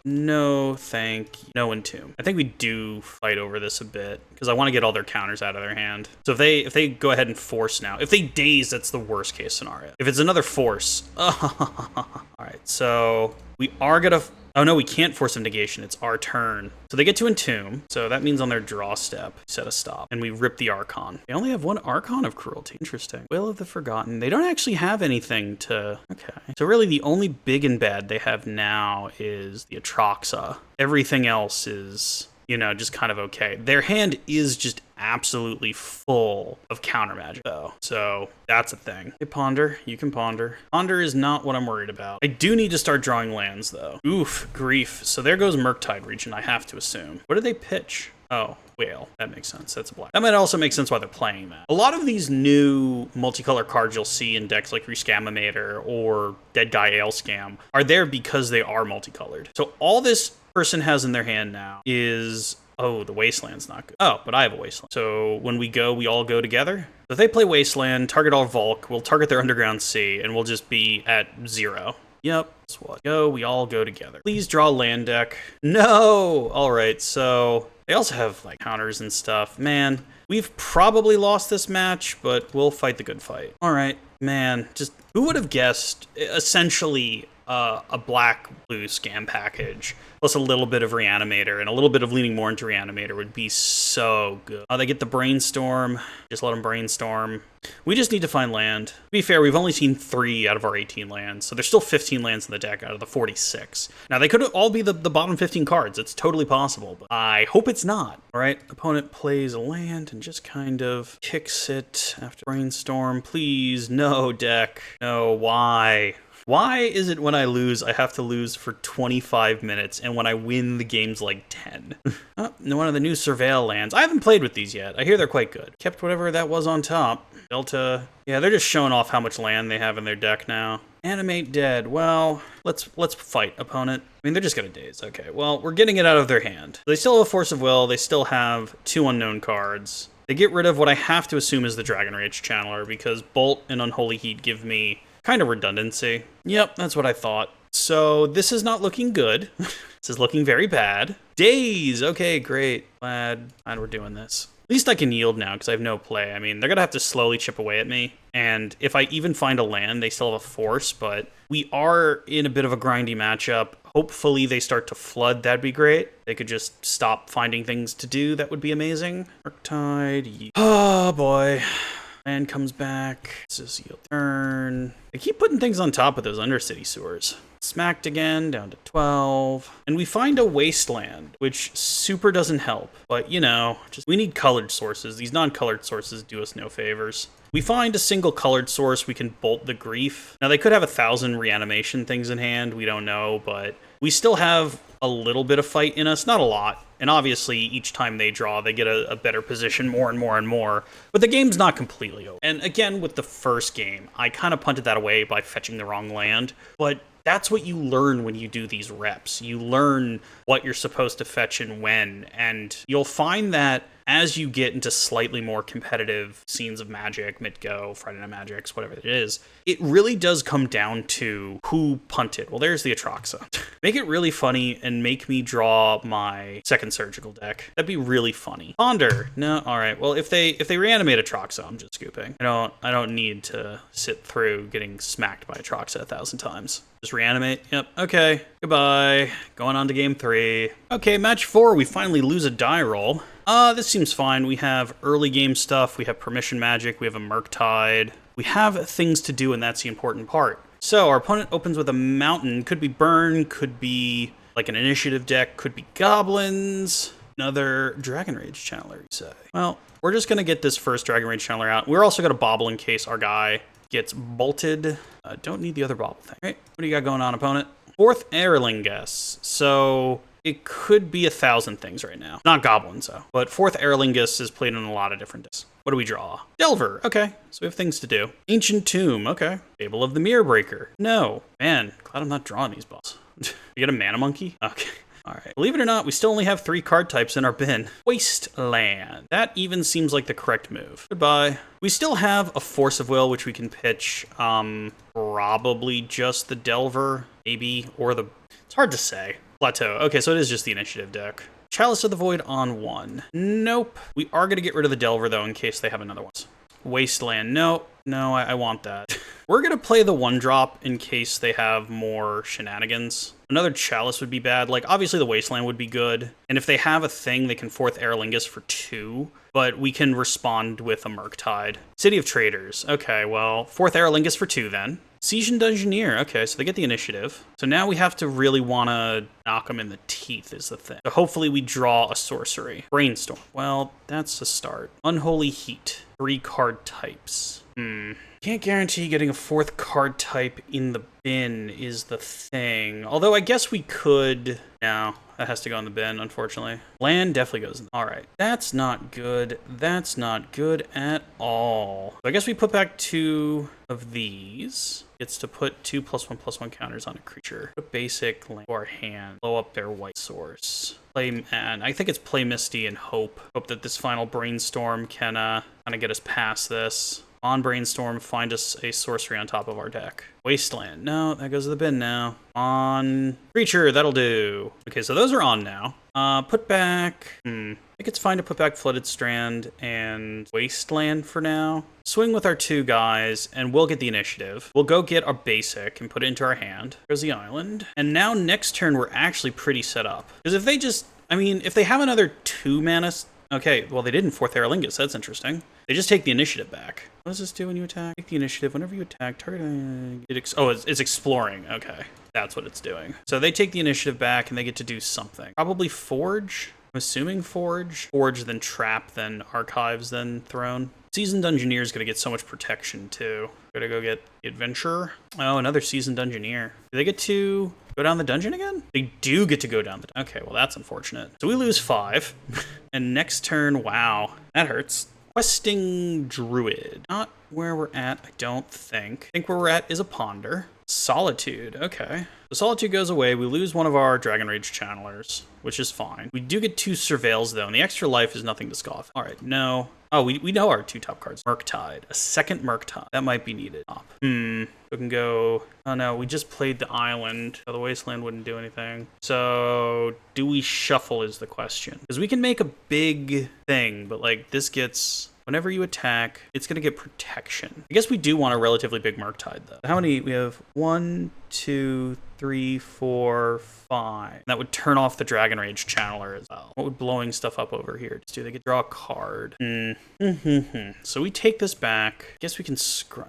No, thank you. No Entomb. I think we do fight over this a bit, because I want to get all their counters out of their hand. So if they go ahead and force now, if they daze, that's the worst case scenario. If it's another force, all right, so we are gonna, oh no, we can't force a negation, it's our turn. So they get to Entomb, so that means on their draw step, set a stop, and we rip the Archon. They only have 1 Archon of Cruelty, interesting. Will of the Forgotten, they don't actually have anything to, okay. So really the only big and bad they have now is the Atraxa. Everything else is, you know, just kind of okay. Their hand is just absolutely full of counter magic, though. So that's a thing. Hey, Ponder, you can Ponder. Ponder is not what I'm worried about. I do need to start drawing lands, though. Oof, grief. So there goes Murktide region, I have to assume. What did they pitch? Oh, Whale. That makes sense. That's a black. That might also make sense why they're playing that. A lot of these new multicolor cards you'll see in decks like Rescamator or Dead Guy Ale Scam are there because they are multicolored. So all this person has in their hand now is, oh, the Wasteland's not good. Oh, but I have a Wasteland. So when we go, we all go together. So if they play Wasteland, target all Volk, we'll target their Underground Sea, and we'll just be at 0. Yep, that's what. Go, we all go together. Please draw land deck. No! All right, so they also have like counters and stuff. Man, we've probably lost this match, but we'll fight the good fight. All right, man, just who would have guessed essentially a black-blue scam package plus a little bit of Reanimator and a little bit of leaning more into Reanimator would be so good. They get the Brainstorm. Just let them Brainstorm. We just need to find land. To be fair, we've only seen 3 out of our 18 lands, so there's still 15 lands in the deck out of the 46. Now, they could all be the bottom 15 cards. It's totally possible, but I hope it's not. All right, opponent plays a land and just kind of kicks it after Brainstorm. Please, no, deck. No, why? Why is it when I lose, I have to lose for 25 minutes, and when I win, the game's like 10? Oh, one of the new Surveil lands. I haven't played with these yet. I hear they're quite good. Kept whatever that was on top. Delta. Yeah, they're just showing off how much land they have in their deck now. Animate dead. Well, let's fight, opponent. I mean, they're just gonna daze. Okay, well, we're getting it out of their hand. They still have a Force of Will. They still have 2 unknown cards. They get rid of what I have to assume is the Dragon Rage Channeler, because Bolt and Unholy Heat give me kind of redundancy. Yep, that's what I thought. So this is not looking good. This is looking very bad. Daze! Okay, great. Glad we're doing this. At least I can yield now because I have no play. I mean, they're going to have to slowly chip away at me. And if I even find a land, they still have a force, but we are in a bit of a grindy matchup. Hopefully they start to flood. That'd be great. They could just stop finding things to do. That would be amazing. Murktide. Oh, boy. Land comes back. This is yield turn. They keep putting things on top of those Undercity sewers. Smacked again, down to 12. And we find a Wasteland, which super doesn't help. But, you know, just we need colored sources. These non-colored sources do us no favors. We find a single colored source, we can bolt the Grief. Now, they could have 1,000 reanimation things in hand. We don't know, but we still have a little bit of fight in us. Not a lot. And obviously, each time they draw, they get a better position more and more and more. But the game's not completely over. And again, with the first game, I kind of punted that away by fetching the wrong land. But that's what you learn when you do these reps. You learn what you're supposed to fetch and when. And you'll find that as you get into slightly more competitive scenes of Magic, Mid-Go, Friday Night Magics, whatever it is, it really does come down to who punted. Well, there's the Atraxa. Make it really funny and make me draw my second surgical deck. That'd be really funny. Ponder. No, all right. Well, if they reanimate Atraxa, I'm just scooping. I don't need to sit through getting smacked by Atraxa 1,000 times. Just reanimate. Yep. Okay. Goodbye. Going on to game 3. Okay, match 4. We finally lose a die roll. This seems fine. We have early game stuff. We have permission magic. We have a Murktide. We have things to do, and that's the important part. So our opponent opens with a mountain. Could be burn. Could be like an initiative deck. Could be goblins. Another Dragon Rage Channeler, you say. Well, we're just going to get this first Dragon Rage Channeler out. We're also going to bobble in case our guy gets bolted. Don't need the other bobble thing. All right, what do you got going on, opponent? 4th Aerlingus. So it could be 1,000 things right now. Not goblins, though. But 4th Aerlingus is played in a lot of different decks. What do we draw? Delver. Okay, so we have things to do. Ancient Tomb. Okay. Fable of the Mirror Breaker. No. Man, glad I'm not drawing these balls. You get a Mana Monkey? Okay. All right. Believe it or not, we still only have 3 card types in our bin. Wasteland. That even seems like the correct move. Goodbye. We still have a Force of Will, which we can pitch. Probably just the Delver, maybe, or the... It's hard to say. Plateau. Okay, so it is just the initiative deck. Chalice of the Void on 1. Nope. We are going to get rid of the Delver, though, in case they have another one. Wasteland. No, I want that. We're going to play the 1-drop in case they have more shenanigans. Another Chalice would be bad. Like, obviously the Wasteland would be good. And if they have a thing, they can 4th Aerlingus for 2. But we can respond with a Murktide. City of Traders. Okay, well, 4th Aerlingus for 2 then. Siege and Dungeoneer. Okay, so they get the initiative. So now we have to really want to knock them in the teeth is the thing. So hopefully we draw a sorcery. Brainstorm. Well, that's a start. Unholy Heat. 3 card types. Can't guarantee getting a 4th card type in the bin is the thing. Although I guess we could... No, that has to go in the bin, unfortunately. Land definitely goes in. All right. That's not good. That's not good at all. So I guess we put back 2 of these. Gets to put 2+1/+1 counters on a creature. Put basic land to our hand. Blow up their white source. Play, and I think it's play Misty and hope. Hope that this final brainstorm can kind of get us past this. On Brainstorm, find us a sorcery on top of our deck. Wasteland. No, that goes to the bin now. On Creature, that'll do. Okay, so those are on now. Put back... I think it's fine to put back Flooded Strand and Wasteland for now. Swing with our 2 guys, and we'll get the initiative. We'll go get our basic and put it into our hand. There's the island. And now next turn, we're actually pretty set up. Because if they just... I mean, if they have another 2 mana... Okay, well, they didn't 4th Aerlingus. That's interesting. They just take the initiative back. What does this do when you attack? Take the initiative. Whenever you attack, target... it's exploring. Okay, that's what it's doing. So they take the initiative back, and they get to do something. Probably Forge. I'm assuming Forge. Forge, then Trap, then Archives, then Throne. Seasoned Dungeoneer is going to get so much protection, too. Gotta go get the Adventurer. Oh, another Seasoned Dungeoneer. Do they get to go down the dungeon again? They do get to go down the dungeon. Okay, well, that's unfortunate. So we lose 5. And next turn, wow, that hurts. Questing Druid. Not where we're at, I don't think. I think where we're at is a Ponder. Solitude, okay. The Solitude goes away. We lose one of our Dragon Rage Channelers, which is fine. We do get 2 Surveils, though, and the extra life is nothing to scoff. All right, no. Oh, we know our 2 top cards. Murktide. A second Murktide. That might be needed. We can go... Oh, no, we just played the island. Oh, the Wasteland wouldn't do anything. So, do we shuffle is the question. Because we can make a big thing, but, like, this gets... Whenever you attack, it's going to get protection. I guess we do want a relatively big Murktide, though. How many? We have 1, 2, 3, 4, 5. That would turn off the Dragon Rage Channeler as well. What would blowing stuff up over here do? They could draw a card. So we take this back. I guess we can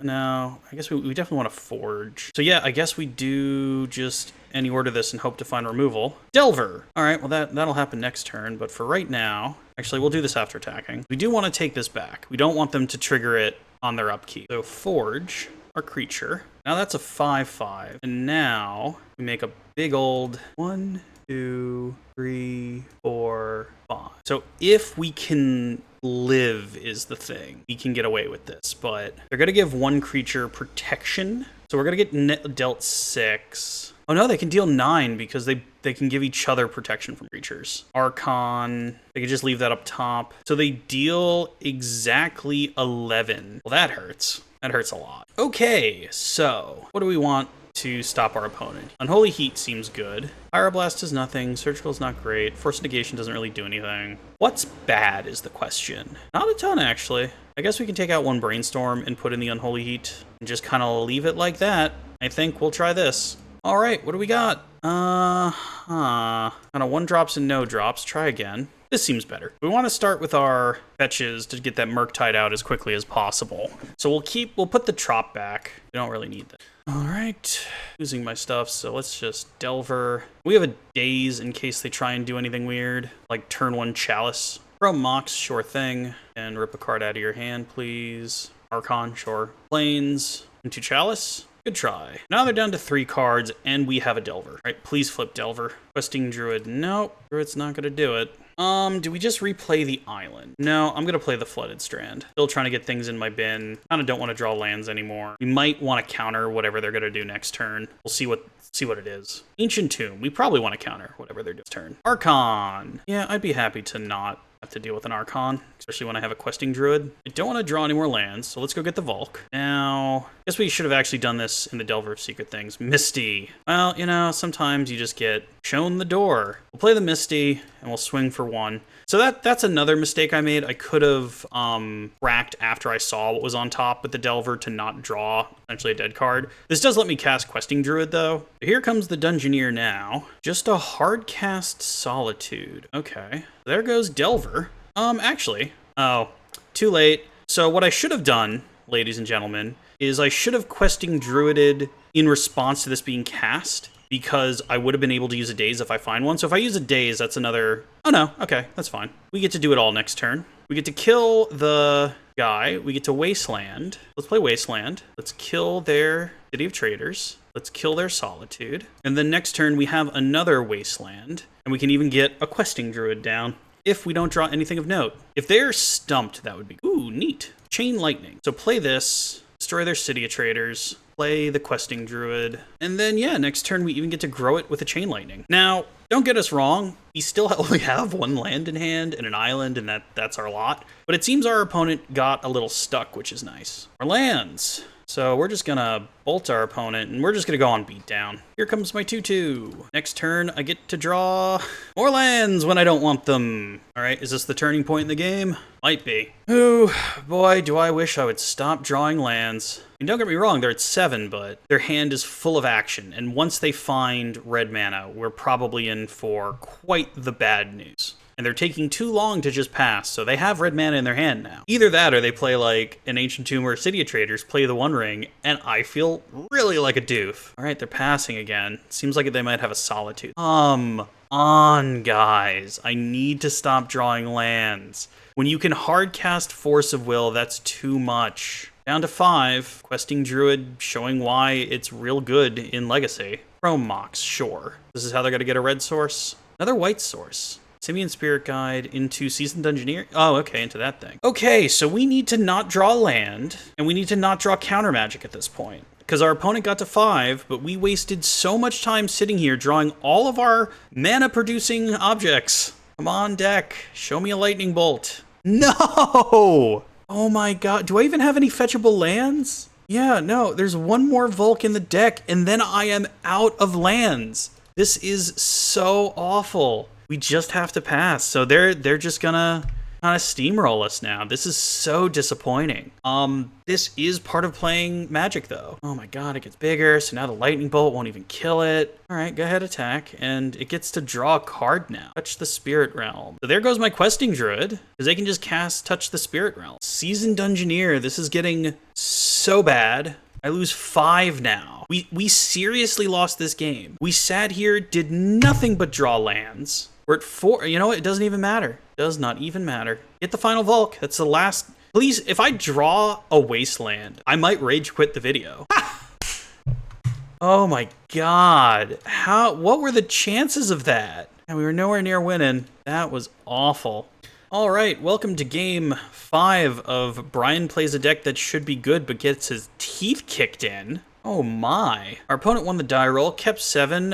no, I guess we definitely want to Forge. So yeah, I guess we do just any order this and hope to find removal. Delver. All right, well that'll happen next turn, but for right now, actually we'll do this after attacking. We do want to take this back. We don't want them to trigger it on their upkeep. So Forge our creature. Now that's a 5/5. And now we make a big old 1, 2, 3, 4, 5. So if we can live is the thing, we can get away with this, but they're going to give 1 creature protection. So we're going to get dealt 6. Oh no, they can deal 9 because they can give each other protection from creatures. Archon, they can just leave that up top. So they deal exactly 11. Well, that hurts. That hurts a lot. Okay, so what do we want to stop our opponent? Unholy Heat seems good. Pyroblast is nothing. Surgical is not great. Force Negation doesn't really do anything. What's bad is the question. Not a ton, actually. I guess we can take out 1 Brainstorm and put in the Unholy Heat and just kind of leave it like that. I think we'll try this. All right, what do we got? Kind of 1 drops and no drops. Try again. This seems better. We want to start with our fetches to get that Murktide out as quickly as possible. So we'll put the Trop back. We don't really need that. All right, losing my stuff, so let's just Delver. We have a Daze in case they try and do anything weird, like turn 1 Chalice. Throw Mox, sure thing. And rip a card out of your hand, please. Archon, sure. Plains, into Chalice. Good try. Now they're down to 3 cards, and we have a Delver. All right, please flip Delver. Questing Druid, nope. Druid's not going to do it. Do we just replay the island? No, I'm gonna play the Flooded Strand. Still trying to get things in my bin. Kinda don't want to draw lands anymore. We might want to counter whatever they're gonna do next turn. We'll see what it is. Ancient Tomb. We probably want to counter whatever they're doing next turn. Archon. Yeah, I'd be happy to not have to deal with an Archon, especially when I have a Questing Druid. I don't want to draw any more lands, so let's go get the Volk. Now, I guess we should have actually done this in the Delver of Secret Things. Misty. Well, you know, sometimes you just get shown the door. We'll play the Misty, and we'll swing for 1. So that's another mistake I made. I could have racked after I saw what was on top with the Delver to not draw essentially a dead card. This does let me cast Questing Druid, though. Here comes the Dungeoneer now. Just a hard cast Solitude. Okay. There goes Delver. Actually, oh, too late. So what I should have done, ladies and gentlemen, is I should have Questing Druided in response to this being cast, because I would have been able to use a Daze if I find one. So if I use a Daze, that's another... Oh no, okay, that's fine. We get to do it all next turn. We get to kill the guy. We get to Wasteland. Let's play Wasteland. Let's kill their City of Traders. Let's kill their Solitude. And then next turn, we have another Wasteland. And we can even get a Questing Druid down if we don't draw anything of note. If they're stumped, that would be... Ooh, neat. Chain Lightning. So play this. Destroy their City of Traders. Play the Questing Druid. And then, yeah, next turn we even get to grow it with a Chain Lightning. Now, don't get us wrong. We still only have 1 land in hand and an island, and that's our lot. But it seems our opponent got a little stuck, which is nice. Our lands. So we're just gonna bolt our opponent, and we're just gonna go on beatdown. Here comes my 2/2. Next turn, I get to draw more lands when I don't want them. All right, is this the turning point in the game? Might be. Ooh, boy, do I wish I would stop drawing lands. And don't get me wrong, they're at 7, but their hand is full of action. And once they find red mana, we're probably in for quite the bad news. And they're taking too long to just pass, so they have red mana in their hand now. Either that, or they play like an Ancient Tomb or City of Traders, play the One Ring, and I feel really like a doof. All right, they're passing again. Seems like they might have a Solitude. On, guys. I need to stop drawing lands. When you can hard cast Force of Will, that's too much. Down to 5. Questing Druid showing why it's real good in Legacy. Chrome Mox, sure. This is how they're going to get a red source. Another white source. Simian Spirit Guide into Seasoned Dungeoneer. Oh, okay, into that thing. Okay, so we need to not draw land, and we need to not draw counter magic at this point. Because our opponent got to 5, but we wasted so much time sitting here drawing all of our mana-producing objects. Come on, deck. Show me a lightning bolt. No! Oh my god. Do I even have any fetchable lands? Yeah, no. There's 1 more Volk in the deck, and then I am out of lands. This is so awful. We just have to pass. So they're just gonna kind of steamroll us now. This is so disappointing. This is part of playing Magic, though. Oh my god, it gets bigger, so now the Lightning Bolt won't even kill it. All right, go ahead, attack, and it gets to draw a card now. Touch the Spirit Realm. So there goes my Questing Druid, because they can just cast Touch the Spirit Realm. Seasoned Dungeoneer, this is getting so bad. I lose 5 now. We seriously lost this game. We sat here, did nothing but draw lands. We're at 4. You know what? It doesn't even matter. Does not even matter. Get the final Volk. That's the last. Please, if I draw a Wasteland, I might rage quit the video. Oh my god. What were the chances of that? And we were nowhere near winning. That was awful. All right, welcome to game 5 of Brian Plays a Deck That Should Be Good But Gets His Teeth Kicked In. Oh my. Our opponent won the die roll, kept 7.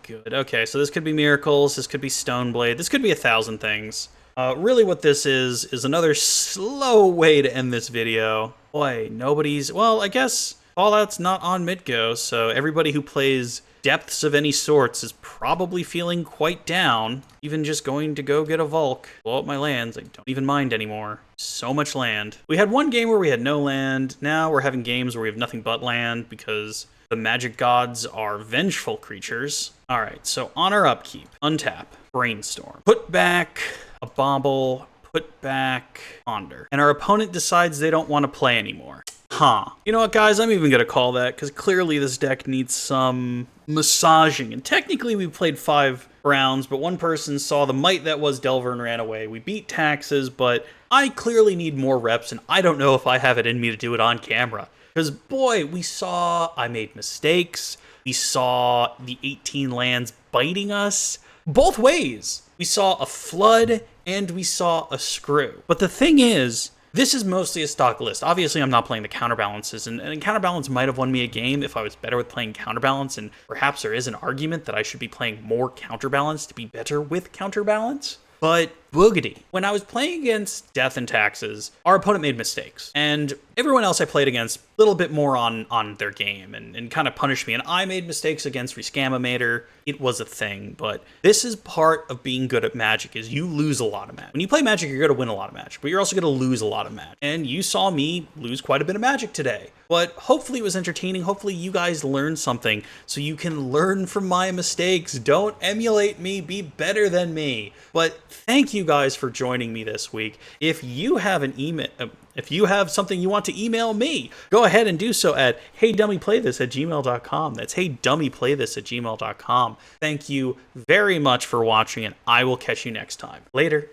Good. Okay, so this could be Miracles, this could be Stoneblade, this could be 1,000 things. Really what this is another slow way to end this video. Boy, well, I guess Fallout's not on Midgo, so everybody who plays Depths of any sorts is probably feeling quite down. Even just going to go get a Volk, blow up my lands, I don't even mind anymore. So much land. We had one game where we had no land. Now we're having games where we have nothing but land because the magic gods are vengeful creatures. All right, so on our upkeep, untap, Brainstorm, put back a Bauble, put back Ponder. And our opponent decides they don't want to play anymore. Huh. You know what, guys? I'm even going to call that because clearly this deck needs some massaging. And technically we played 5 rounds, but one person saw the might that was Delver and ran away. We beat Taxes, but I clearly need more reps, and I don't know if I have it in me to do it on camera. Because, boy, we saw I made mistakes. We saw the 18 lands biting us. both ways. We saw a flood and we saw a screw. But the thing is, this is mostly a stock list. Obviously, I'm not playing the counterbalances, and counterbalance might have won me a game if I was better with playing counterbalance, and perhaps there is an argument that I should be playing more counterbalance to be better with counterbalance. But boogity. When I was playing against Death and Taxes, our opponent made mistakes. And everyone else I played against, a little bit more on their game and kind of punished me. And I made mistakes against Rescamator. It was a thing. But this is part of being good at Magic, is you lose a lot of Magic. When you play Magic, you're going to win a lot of Magic, but you're also going to lose a lot of Magic. And you saw me lose quite a bit of Magic today. But hopefully it was entertaining. Hopefully you guys learned something so you can learn from my mistakes. Don't emulate me. Be better than me. But thank you guys for joining me this week. If you have an email, if you have something you want to email me, go ahead and do so at HeyDummyPlayThis@gmail.com. That's HeyDummyPlayThis@gmail.com. Thank you very much for watching, and I will catch you next time. Later.